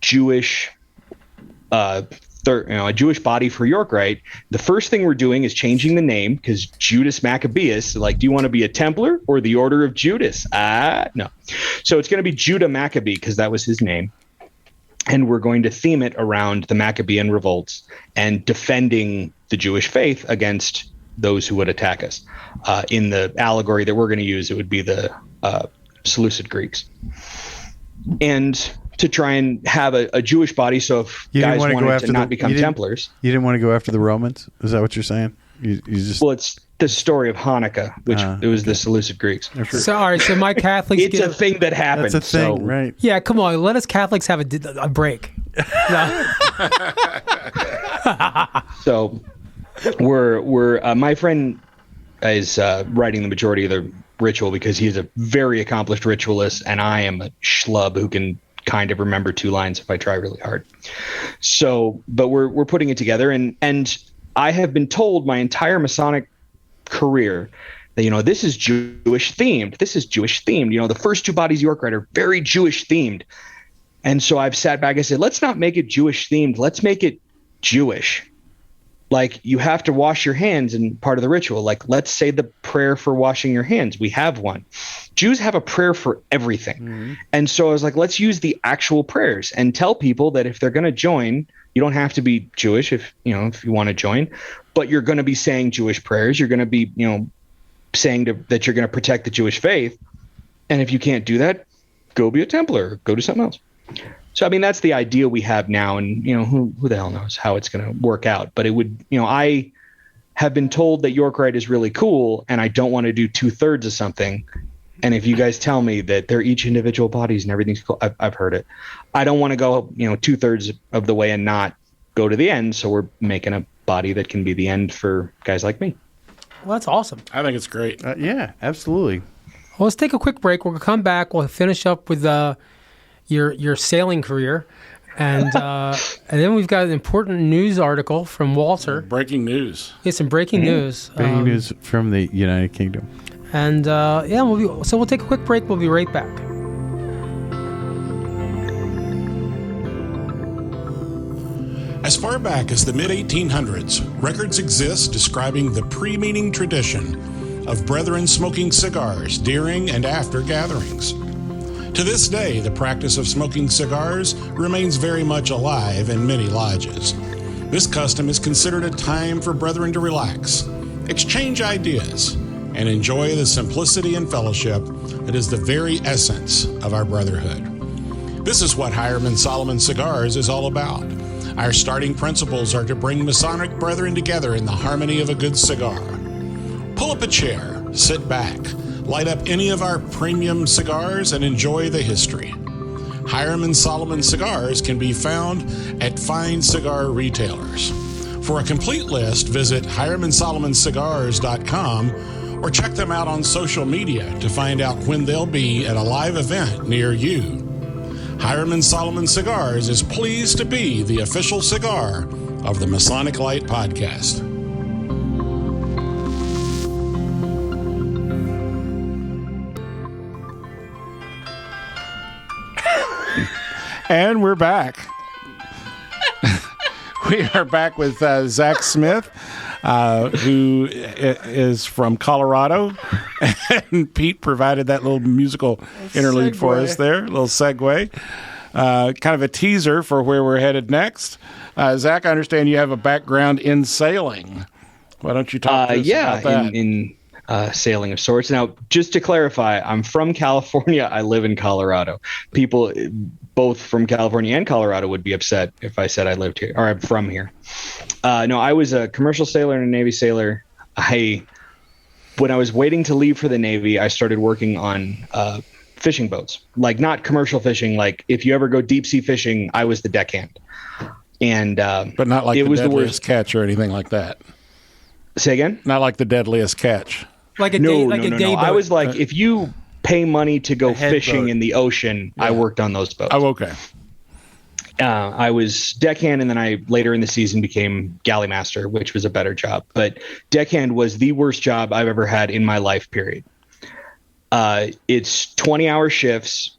G: Jewish a Jewish body for York Rite. The first thing we're doing is changing the name, because Judas Maccabeus, like, do you want to be a Templar or the Order of Judas? No. So it's going to be Judah Maccabee, because that was his name. And we're going to theme it around the Maccabean revolts and defending the Jewish faith against those who would attack us. In the allegory that we're going to use, it would be the Seleucid Greeks. And to try and have a Jewish body, so if guys wanted to not become Templars.
D: You didn't want to go after the Romans? Is that what you're saying? You just...
G: Well, it's the story of Hanukkah, which it was the Seleucid Greeks.
C: So, all right, so my Catholics
G: it's a thing that happened.
D: That's a thing, right?
C: Yeah, come on, let us Catholics have a break.
G: So we're my friend is writing the majority of the ritual, because he's a very accomplished ritualist, and I am a schlub who can kind of remember 2 lines if I try really hard. So, but we're putting it together, and I have been told my entire Masonic career that, this is Jewish themed. This is Jewish themed. The first 2 bodies of York Rite are very Jewish themed. And so I've sat back and said, let's not make it Jewish themed. Let's make it Jewish. Like, you have to wash your hands in part of the ritual. Like, let's say the prayer for washing your hands. We have one. Jews have a prayer for everything. Mm-hmm. And so I was like, let's use the actual prayers and tell people that if they're going to join, you don't have to be Jewish if you want to join, but you're going to be saying Jewish prayers. You're going to be, saying that you're going to protect the Jewish faith. And if you can't do that, go be a Templar, go do something else. So, I mean, that's the idea we have now, and, who the hell knows how it's going to work out. But it would, I have been told that York Rite is really cool, and I don't want to do 2/3 of something. And if you guys tell me that they're each individual bodies and everything's cool, I've heard it. I don't want to go, 2/3 of the way and not go to the end. So we're making a body that can be the end for guys like me.
C: Well, that's awesome.
E: I think it's great.
D: Yeah, absolutely.
C: Well, let's take a quick break. We'll come back. We'll finish up with your sailing career, and then we've got an important news article from Walter.
E: Breaking news.
C: Yeah, some breaking news.
D: Breaking news from the United Kingdom.
C: And we'll take a quick break. We'll be right back.
A: As far back as the mid-1800s, records exist describing the pre-meeting tradition of brethren smoking cigars during and after gatherings. To this day, the practice of smoking cigars remains very much alive in many lodges. This custom is considered a time for brethren to relax, exchange ideas,
E: and enjoy the simplicity and fellowship that is the very essence of our brotherhood. This is what Hiram & Solomon Cigars is all about. Our starting principles are to bring Masonic brethren together in the harmony of a good cigar. Pull up a chair, sit back, light up any of our premium cigars, and enjoy the history. Hiram & Solomon Cigars can be found at fine cigar retailers. For a complete list, visit hiramandsolomonscigars.com or check them out on social media to find out when they'll be at a live event near you. Hiram & Solomon Cigars is pleased to be the official cigar of the Masonic Light Podcast. And we're back. We are back with Zach Smith, who is from Colorado. And Pete provided that little musical interlude for us there, a little segue. Kind of a teaser for where we're headed next. Zach, I understand you have a background in sailing. Why don't you talk to us about that?
G: in sailing of sorts. Now, just to clarify, I'm from California. I live in Colorado. People both from California and Colorado would be upset if I said I lived here or I'm from here. No, I was a commercial sailor and a Navy sailor. When I was waiting to leave for the Navy, I started working on fishing boats, like not commercial fishing. Like if you ever go deep sea fishing, I was the deckhand. And
E: but not like the deadliest catch or anything like that.
G: Say again?
E: Not like the deadliest catch.
C: Like a
G: No.
C: day boat.
G: I was like, if you pay money to go fishing in the ocean, I worked on those boats.
E: Oh, okay.
G: I was deckhand, and then I later in the season became galley master, which was a better job. But deckhand was the worst job I've ever had in my life, period. It's 20-hour shifts,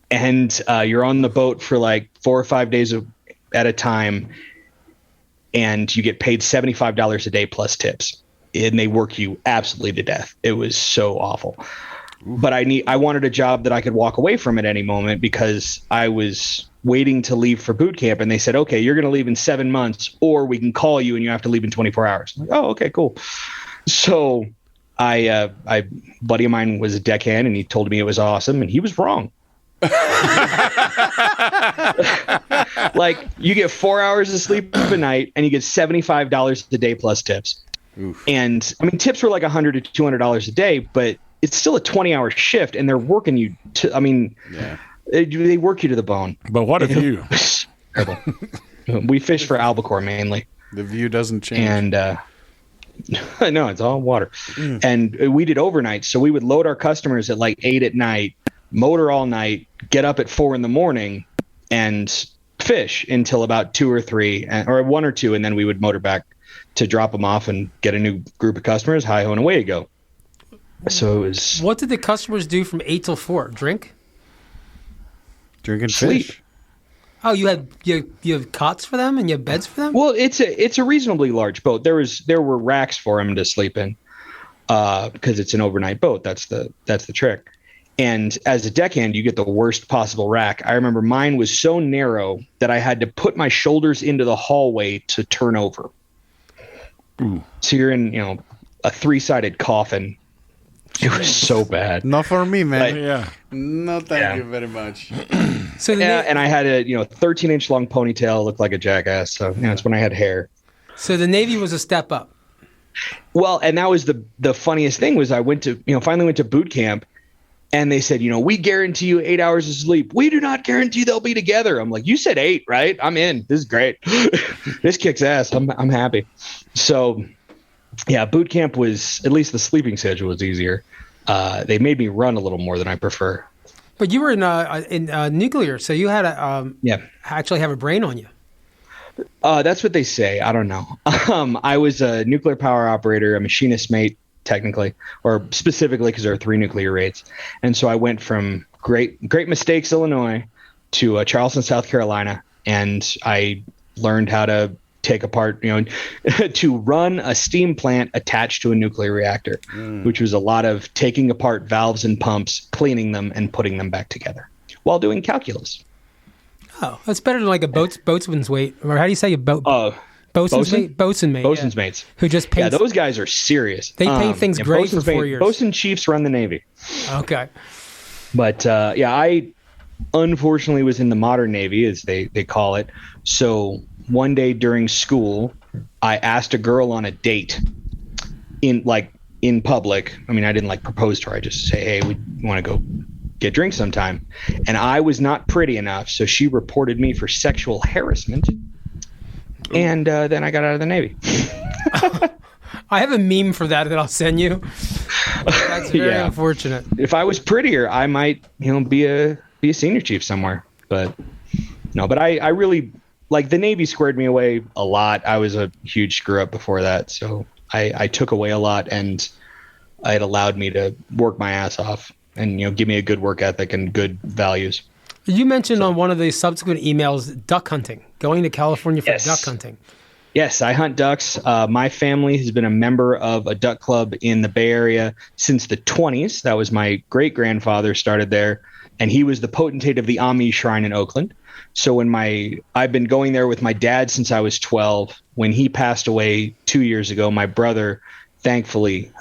G: and you're on the boat for like 4 or 5 days at a time, and you get paid $75 a day plus tips. And they work you absolutely to death. It was so awful. But I wanted a job that I could walk away from at any moment because I was waiting to leave for boot camp, and they said, okay, you're going to leave in 7 months, or we can call you and you have to leave in 24 hours. I'm like, oh, okay, cool. So I buddy of mine was a deckhand, and he told me it was awesome, and he was wrong. Like you get 4 hours of sleep a night, and you get $75 a day plus tips. Oof. And I mean, tips were like $100 to $200 a day, but it's still a 20-hour shift, and they're working you to, I mean, they work you to the bone.
E: But what if you?
G: We fish for albacore mainly.
D: The view doesn't change.
G: And no, it's all water. And we did overnight, so we would load our customers at like 8 at night, motor all night, get up at 4 in the morning, and fish until about 2 or 3, or 1 or 2, and then we would motor back to drop them off and get a new group of customers. Hi ho and away you go. So it was.
C: What did the customers do from 8 till 4? Drink
D: and
G: sleep.
D: fish.
C: Oh, you have cots for them and you have beds for them?
G: Well, it's a reasonably large boat. There were racks for them to sleep in, because it's an overnight boat. That's the trick. And as a deckhand, you get the worst possible rack. I remember mine was so narrow that I had to put my shoulders into the hallway to turn over. Ooh. So you're in, a 3-sided coffin. It was so bad.
D: Not for me, man.
E: Yeah.
D: No, thank you very much.
C: So
G: and I had a 13-inch long ponytail, looked like a jackass. So it's when I had hair.
C: So the Navy was a step up.
G: Well, and that was the funniest thing was I went to finally went to boot camp, and they said, we guarantee you 8 hours of sleep. We do not guarantee they'll be together. I'm like, you said 8, right? I'm in. This is great. This kicks ass. I'm happy. So, yeah, boot camp was, at least the sleeping schedule was easier. They made me run a little more than I prefer.
C: But you were in nuclear, so you had actually have a brain on you.
G: That's what they say. I don't know. I was a nuclear power operator, a machinist mate, technically, or specifically because there are 3 nuclear rates. And so I went from Great Mistakes, Illinois to Charleston, South Carolina. And I learned how to take apart, to run a steam plant attached to a nuclear reactor, which was a lot of taking apart valves and pumps, cleaning them and putting them back together while doing calculus.
C: Oh, that's better than like a boatsman's weight. Or how do you say a boat? Bosun mate.
G: Bosun's mates.
C: Who just
G: Yeah,
C: paints.
G: those guys are serious.
C: They paint things
G: and
C: gray for
G: Bosun's
C: 4 years.
G: Bosun Chiefs run the Navy.
C: Okay.
G: But I unfortunately was in the modern Navy, as they call it. So one day during school, I asked a girl on a date in public. I mean, I didn't propose to her. I just say, hey, we want to go get drinks sometime. And I was not pretty enough, so she reported me for sexual harassment. And then I got out of the Navy.
C: I have a meme for that I'll send you. That's very unfortunate.
G: If I was prettier, I might, be a senior chief somewhere. But no, but I really the Navy squared me away a lot. I was a huge screw up before that, so I took away a lot, and it allowed me to work my ass off and give me a good work ethic and good values.
C: You mentioned on one of the subsequent emails duck hunting, going to California for
G: Yes.
C: duck hunting.
G: Yes, I hunt ducks. My family has been a member of a duck club in the Bay Area since the 1920s. That was my great-grandfather started there, and he was the potentate of the Ami Shrine in Oakland. So I've been going there with my dad since I was 12. When he passed away 2 years ago, my brother, thankfully,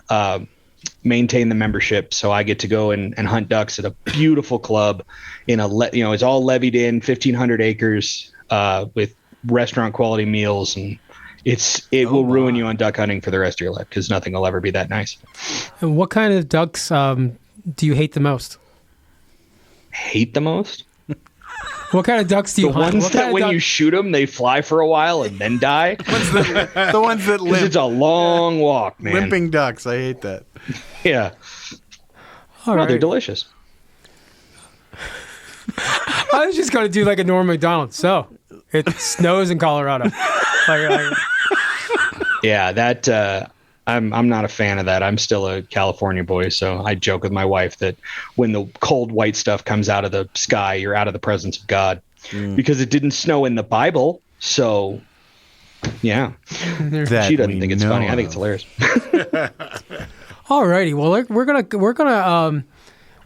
G: maintained the membership. So I get to go and hunt ducks at a beautiful club it's all levied in 1,500 acres with restaurant quality meals, and it will ruin you on duck hunting for the rest of your life because nothing will ever be that nice.
C: And what kind of ducks do you hate the most?
G: Hate the most?
C: What kind of ducks do you
G: The
C: hunt?
G: ones that when you shoot them, they fly for a while and then die?
D: The ones that
G: 'Cause
D: limp.
G: it's a long walk, man.
D: Limping ducks. I hate that.
G: Yeah.
C: All
G: Well,
C: right.
G: they're delicious.
C: I was just going to do like a Norm MacDonald. So, it snows in Colorado.
G: Yeah, that I'm not a fan of that. I'm still a California boy, so I joke with my wife that when the cold white stuff comes out of the sky, you're out of the presence of God because it didn't snow in the Bible. So, yeah,
D: That
G: she doesn't
D: we
G: think it's
D: know
G: funny. I think
D: of.
G: it's hilarious.
C: All righty. Well, we're gonna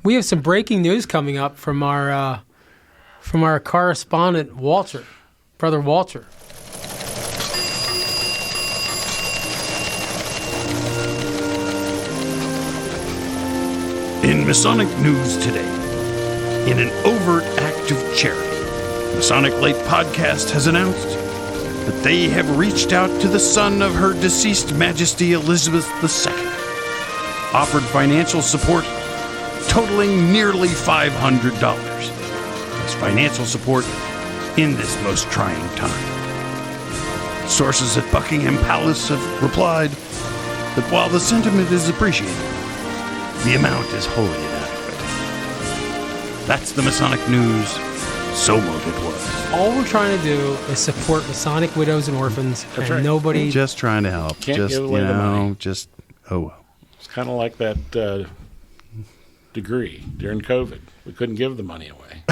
C: we have some breaking news coming up from our correspondent Brother Walter.
I: In Masonic news today, in an overt act of charity, Masonic Light Podcast has announced that they have reached out to the son of Her Deceased Majesty Elizabeth II, offered financial support totaling nearly $500 as financial support in this most trying time. Sources at Buckingham Palace have replied that while the sentiment is appreciated, the amount is wholly inadequate. That's the Masonic news. So mote it was.
C: All we're trying to do is support Masonic widows and orphans, and
E: right.
C: nobody.
D: Just trying to help.
E: Can't
D: just
E: give away the money.
D: oh well.
E: It's kind of like that degree during COVID. We couldn't give the money away.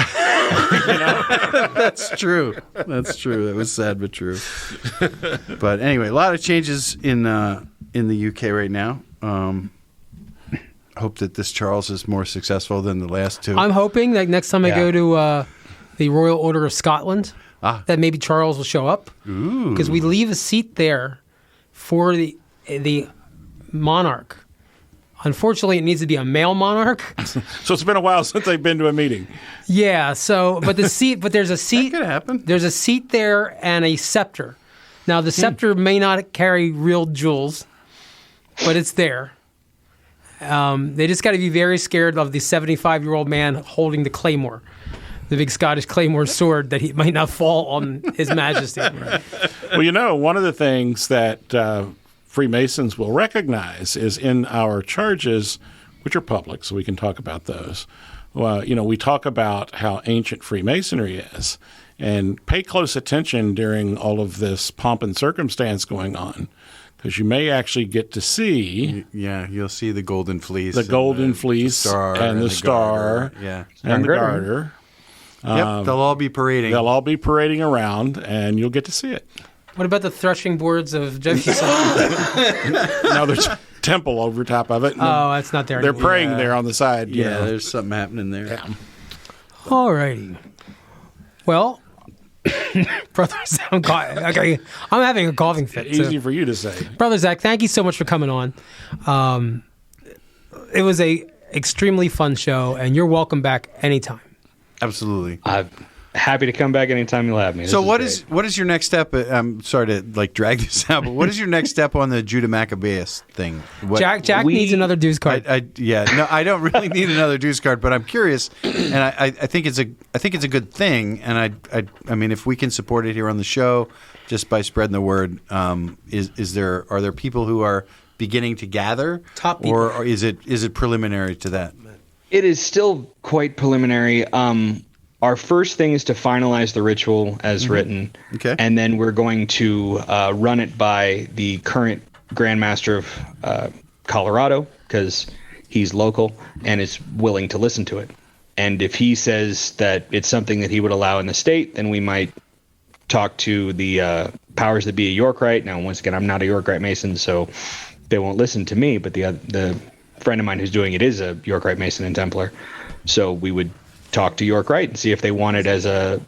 D: That's true. That's true. That was sad but true. But anyway, a lot of changes in the UK right now. Hope that this Charles is more successful than the last two.
C: I'm hoping that next time I go to the Royal Order of Scotland, that maybe Charles will show up because we leave a seat there for the monarch. Unfortunately, it needs to be a male monarch.
E: So it's been a while since I've been to a meeting.
C: Yeah. So, but there's a seat.
D: That could happen.
C: There's a seat there and a scepter. Now, the scepter may not carry real jewels, but it's there. They just got to be very scared of the 75-year-old man holding the claymore, the big Scottish claymore sword, that he might not fall on His Majesty.
E: Well, one of the things that Freemasons will recognize is in our charges, which are public, so we can talk about those. Well, we talk about how ancient Freemasonry is, and pay close attention during all of this pomp and circumstance going on, because you may actually get to see
D: you'll see the golden fleece,
E: the golden fleece,
D: star
E: and the star,
D: garter.
E: and the garter.
D: Yep, they'll all be parading.
E: They'll all be parading around, and you'll get to see it.
C: What about the threshing boards of Jefferson?
E: Now there's a temple over top of it.
C: Oh, that's not there
E: They're
C: anymore.
E: praying there on the side.
D: There's something happening there.
E: Yeah.
C: All righty. Well, Brother Zach, I'm having a coughing fit.
E: Easy for you to say.
C: Brother Zach, thank you so much for coming on. It was a extremely fun show, and you're welcome back anytime.
D: Absolutely.
G: I'm happy to come back anytime you'll have me.
D: So what is your next step? I'm sorry to drag this out, but what is your next step on the Judah Maccabeus thing?
C: Jack needs another dues card.
D: No, I don't really need another dues card, but I'm curious, and I think it's a good thing, and I mean, if we can support it here on the show, just by spreading the word, are there people who are beginning to gather,
C: top people,
D: or is it preliminary to that?
G: It is still quite preliminary. Our first thing is to finalize the ritual as written, and then we're going to run it by the current Grand Master of Colorado, because he's local and is willing to listen to it. And if he says that it's something that he would allow in the state, then we might talk to the powers that be at York Rite. Now, once again, I'm not a York Rite Mason, so they won't listen to me, but the friend of mine who's doing it is a York Rite Mason and Templar. So we would talk to York Rite and see if they want it as a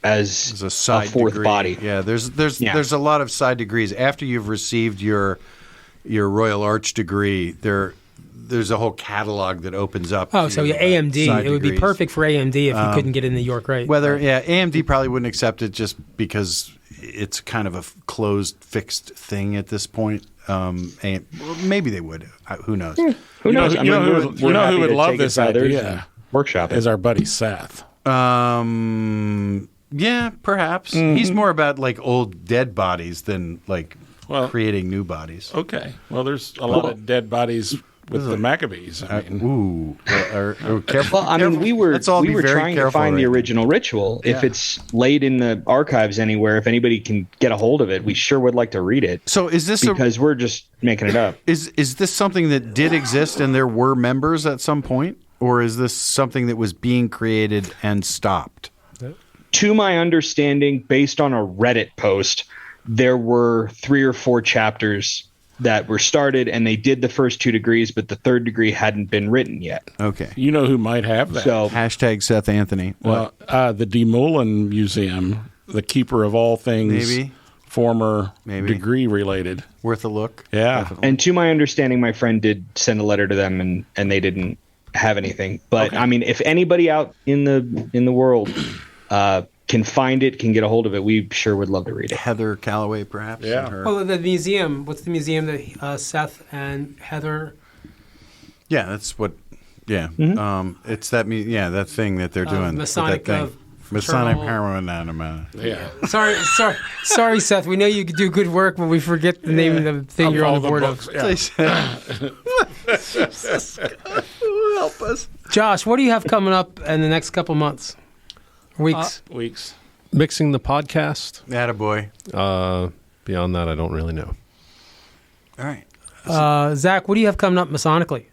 G: side fourth
D: degree.
G: Body.
D: Yeah, there's a lot of side degrees. After you've received your Royal Arch degree, there's a whole catalog that opens up.
C: Oh, so AMD. It would be perfect for AMD if you couldn't get in the York Rite.
D: AMD probably wouldn't accept it just because it's kind of a closed, fixed thing at this point. And maybe they would. Who knows?
G: Who knows?
E: You know who would love this idea?
G: Workshop
E: is our buddy Seth.
D: Yeah, perhaps. He's more about like old dead bodies than creating new bodies.
E: Okay. Well, there's a lot of dead bodies with the Maccabees.
D: Careful.
G: Well, I mean, we were trying to find the original ritual. Yeah. If it's laid in the archives anywhere, if anybody can get a hold of it, we sure would like to read it.
D: So is this
G: because we're just making it up?
D: Is this something that did exist and there were members at some point? Or is this something that was being created and stopped?
G: To my understanding, based on a Reddit post, there were 3 or 4 chapters that were started, and they did the first 2 degrees, but the 3rd degree hadn't been written yet.
D: Okay.
E: You know who might have that?
G: So,
D: hashtag Seth Anthony.
E: Well, the De Moulin Museum, the keeper of all things former degree related.
D: Worth a look.
E: Yeah.
D: Definitely.
G: And to my understanding, my friend did send a letter to them, and they didn't have anything. But I mean, if anybody out in the world can find it, can get a hold of it, we sure would love to read it.
D: Heather Calloway, perhaps.
E: Yeah.
C: Well, the museum. What's the museum that Seth and Heather?
D: Yeah, that's what. Yeah, it's that. That thing that they're doing.
C: Masonic.
D: Masonic heroin anima.
E: Yeah.
C: Sorry, Seth. We know you do good work, but we forget the name of the thing you're on the board of.
D: Help us.
C: Josh, what do you have coming up in the next couple months?
E: Weeks.
F: Mixing the podcast.
D: Attaboy.
F: Beyond that, I don't really know.
D: All right.
C: Zach, what do you have coming up Masonically?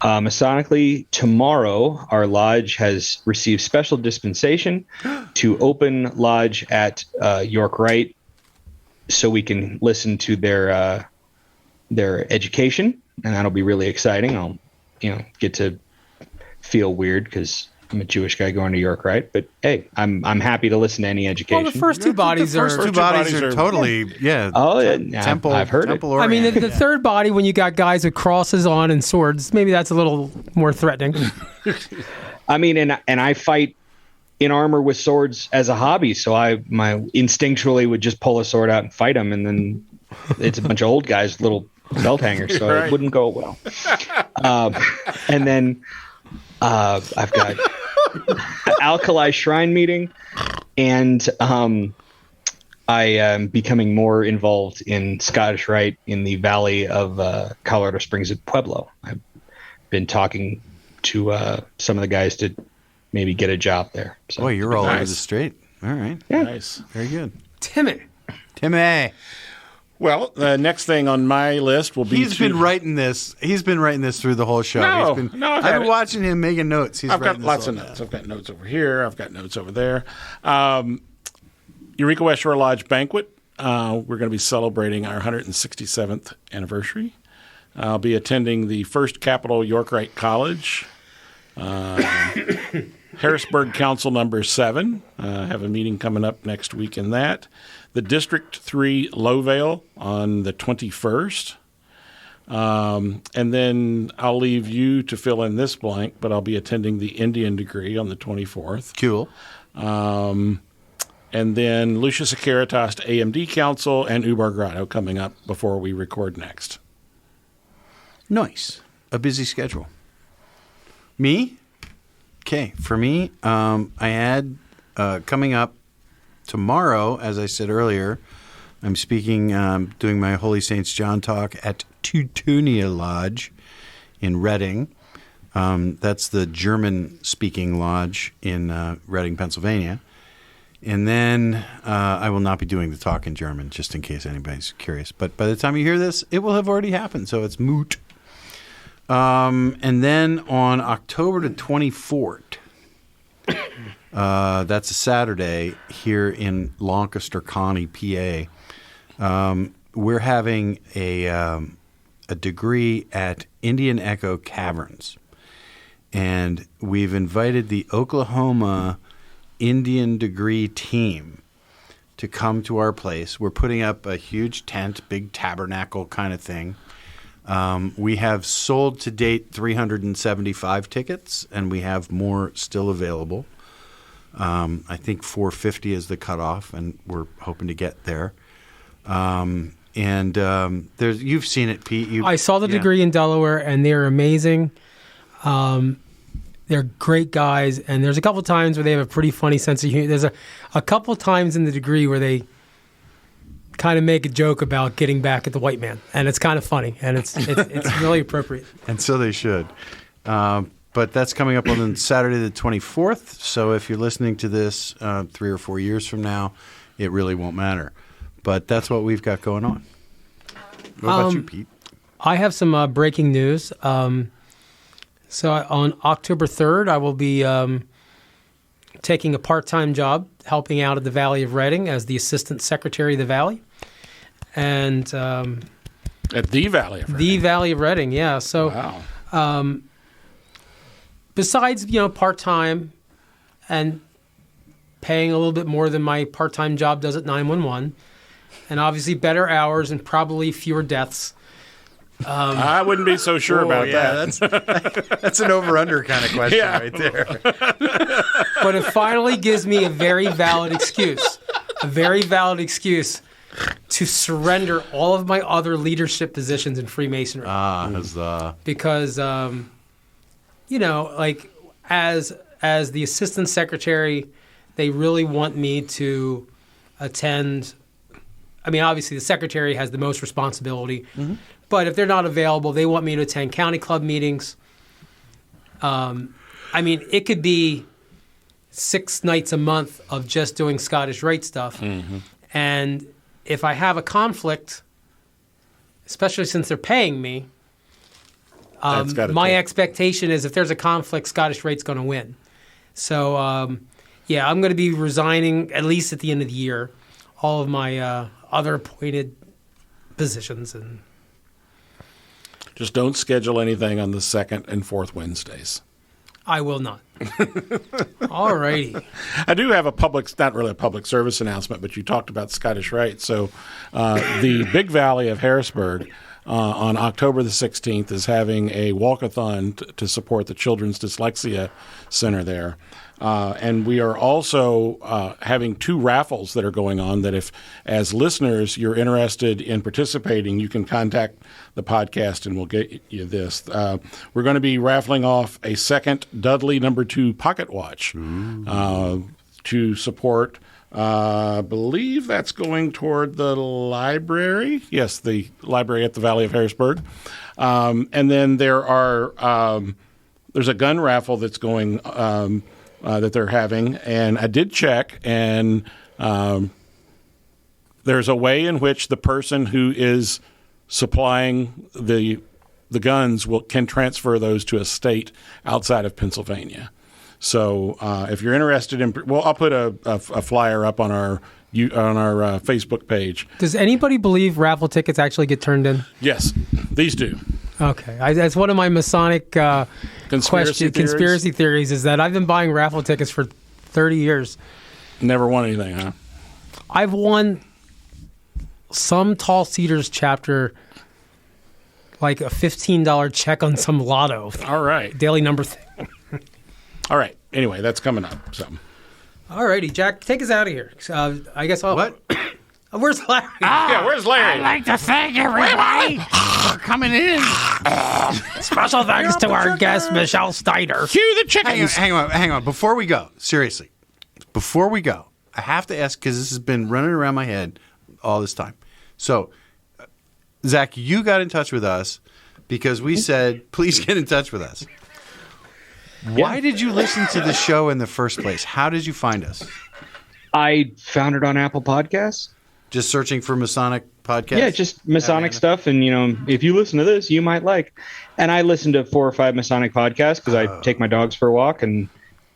G: Masonically, tomorrow, our lodge has received special dispensation to open lodge at York Rite, so we can listen to their education, and that'll be really exciting. I'll, get to feel weird because I'm a Jewish guy going to York Rite, but hey, I'm happy to listen to any education.
C: Well, the first two bodies are
D: totally temple.
G: I've heard
D: temple
C: it. I mean, the third body, when you got guys with crosses on and swords, maybe that's a little more threatening.
G: I mean, and I fight in armor with swords as a hobby, so my instinctually would just pull a sword out and fight them, and then it's a bunch of old guys with little belt hangers, so it wouldn't go well. And then I've got Alkali Shrine meeting, and I am becoming more involved in Scottish Rite in the valley of Colorado Springs at Pueblo. I've been talking to some of the guys to maybe get a job there. So,
D: boy, you're all over the straight. All right.
G: Yeah.
E: Nice.
D: Very good.
C: Timmy.
E: Well, the next thing on my list will be.
D: He's been writing this through the whole show.
E: I've
D: been watching him making notes.
E: I've got lots of notes. I've got notes over here. I've got notes over there. Eureka West Shore Lodge Banquet. We're going to be celebrating our 167th anniversary. I'll be attending the First Capital York Rite College. Harrisburg Council number 7. Have a meeting coming up next week in that. The District 3 Lowvale on the 21st. And then I'll leave you to fill in this blank, but I'll be attending the Indian Degree on the 24th.
D: Cool.
E: And then Lucia Securitas AMD Council and Ubar Grotto coming up before we record next.
D: Nice. A busy schedule. Me? Okay. For me, I had coming up tomorrow, as I said earlier, I'm speaking, doing my Holy Saints John talk at Teutonia Lodge in Reading. That's the German-speaking lodge in Reading, Pennsylvania. And then I will not be doing the talk in German, just in case anybody's curious. But by the time you hear this, it will have already happened, so it's moot. And then on October the 24th, that's a Saturday here in Lancaster County, PA. We're having a degree at Indian Echo Caverns. And we've invited the Oklahoma Indian degree team to come to our place. We're putting up a huge tent, big tabernacle kind of thing. We have sold to date 375 tickets, and we have more still available. I think 450 is the cutoff, and we're hoping to get there. There's you've seen it, Pete.
C: I saw the degree in Delaware, and they're amazing. They're great guys, and there's a couple times where they have a pretty funny sense of humor. There's a couple times in the degree where they kind of make a joke about getting back at the white man, and it's kind of funny, and it's really appropriate.
D: And so they should. But that's coming up on Saturday the 24th, so if you're listening to this 3 or 4 years from now, it really won't matter. But that's what we've got going on. What about you, Pete?
C: I have some breaking news. So on October 3rd, I will be taking a part-time job helping out at the Valley of Reading as the Assistant Secretary of the Valley. And
E: at the Valley of Reading?
C: The Valley of Reading, yeah. So
E: wow.
C: Besides, part-time and paying a little bit more than my part-time job does at 911, and obviously better hours and probably fewer deaths.
E: I wouldn't be so sure about that.
D: That's an over-under kind of question right there.
C: But it finally gives me a very valid excuse to surrender all of my other leadership positions in Freemasonry. Because, as the assistant secretary, they really want me to attend. I mean, obviously, the secretary has the most responsibility. Mm-hmm. But if they're not available, they want me to attend county club meetings. It could be 6 nights a month of just doing Scottish Rite stuff. Mm-hmm. And if I have a conflict, especially since they're paying me, my expectation is if there's a conflict, Scottish Rite's going to win. So, I'm going to be resigning, at least at the end of the year, all of my other appointed positions. And
E: just don't schedule anything on the 2nd and 4th Wednesdays.
C: I will not. All righty.
E: I do have not really a public service announcement, but you talked about Scottish Rite. So the Big Valley of Harrisburg on October the 16th is having a walkathon to support the Children's Dyslexia Center there. And we are also having 2 raffles that are going on that if, as listeners, you're interested in participating, you can contact the podcast and we'll get you this. We're going to be raffling off a second Dudley No. 2 pocket watch to support. I believe that's going toward the library. Yes, the library at the Valley of Harrisburg. And then there's a gun raffle that's going that they're having, and I did check, and there's a way in which the person who is supplying the guns can transfer those to a state outside of Pennsylvania. So if you're interested in, I'll put a flyer up on our Facebook page.
C: Does anybody believe raffle tickets actually get turned in?
E: Yes, these do.
C: Okay, that's one of my Masonic conspiracy theories is that I've been buying raffle tickets for 30 years.
E: Never won anything, huh?
C: I've won some Tall Cedars chapter, like a $15 check on some lotto.
E: All right.
C: Daily number thing.
E: All right. Anyway, that's coming up. So.
C: All righty, Jack, take us out of here. I guess I'll...
D: What?
C: Where's Larry?
E: Yeah, where's Larry?
J: I'd like to thank everybody for coming in.
C: Special thanks to our guest, Michelle Steiner.
E: Cue the chickens.
D: Hang on. Before we go, seriously, I have to ask because this has been running around my head all this time. So, Zach, you got in touch with us because we said, please get in touch with us. Why did you listen to the show in the first place? How did you find us?
G: I found it on Apple Podcasts.
D: Just searching for Masonic podcast?
G: Yeah, just Masonic stuff. And, if you listen to this, you might like. And I listen to 4 or 5 Masonic podcasts because I take my dogs for a walk. And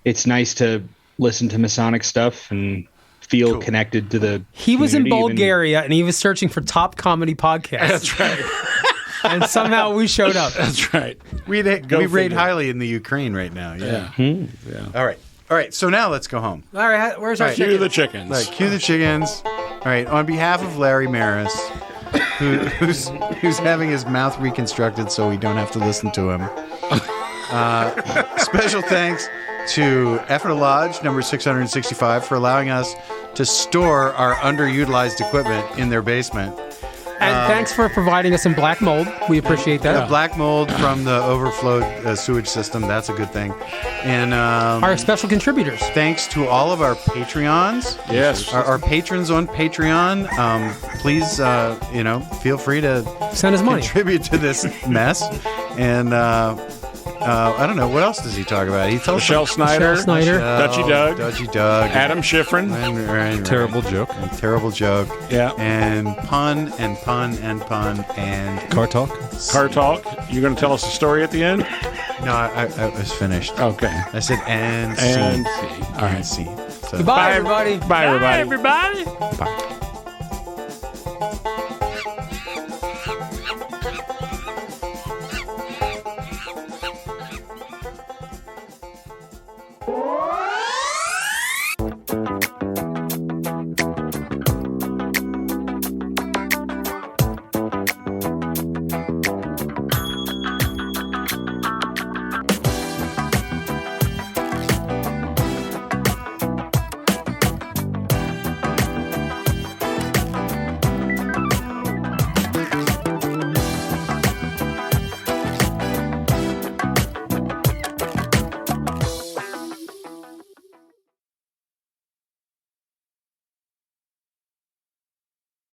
G: it's nice to listen to Masonic stuff and feel connected to the
C: He was in
G: community,
C: Bulgaria and he was searching for top comedy podcasts.
E: That's right.
C: And somehow we showed up.
E: That's right.
D: We rate highly in the Ukraine right now. Yeah.
E: Yeah.
D: All right. So now let's go home.
C: All right, where's our
E: Cue
C: chicken?
E: the chickens.
D: All right, cue the chickens. All right, on behalf of Larry Merris, who's having his mouth reconstructed so we don't have to listen to him. Special thanks to Effort Lodge, number 665, for allowing us to store our underutilized equipment in their basement.
C: And thanks for providing us some black mold. We appreciate that.
D: The black mold from the overflowed sewage system. That's a good thing. And
C: our special contributors.
D: Thanks to all of our Patreons.
E: Yes.
D: Our patrons on Patreon. Please, feel free to
C: send us money.
D: Contribute to this mess. And I don't know. What else does he talk about? He tells
E: Michelle Snyder.
D: Dutchy Doug.
E: Adam Schifrin.
F: Terrible joke.
D: Terrible joke.
E: Yeah.
D: And pun and pun and pun and...
F: Car talk.
E: Car talk. You're going to tell us a story at the end?
D: No, I was finished.
E: Okay.
D: I said and
E: see.
D: All right. See. So,
C: Goodbye, everybody.
E: Bye, everybody.
F: Bye.
J: Bye.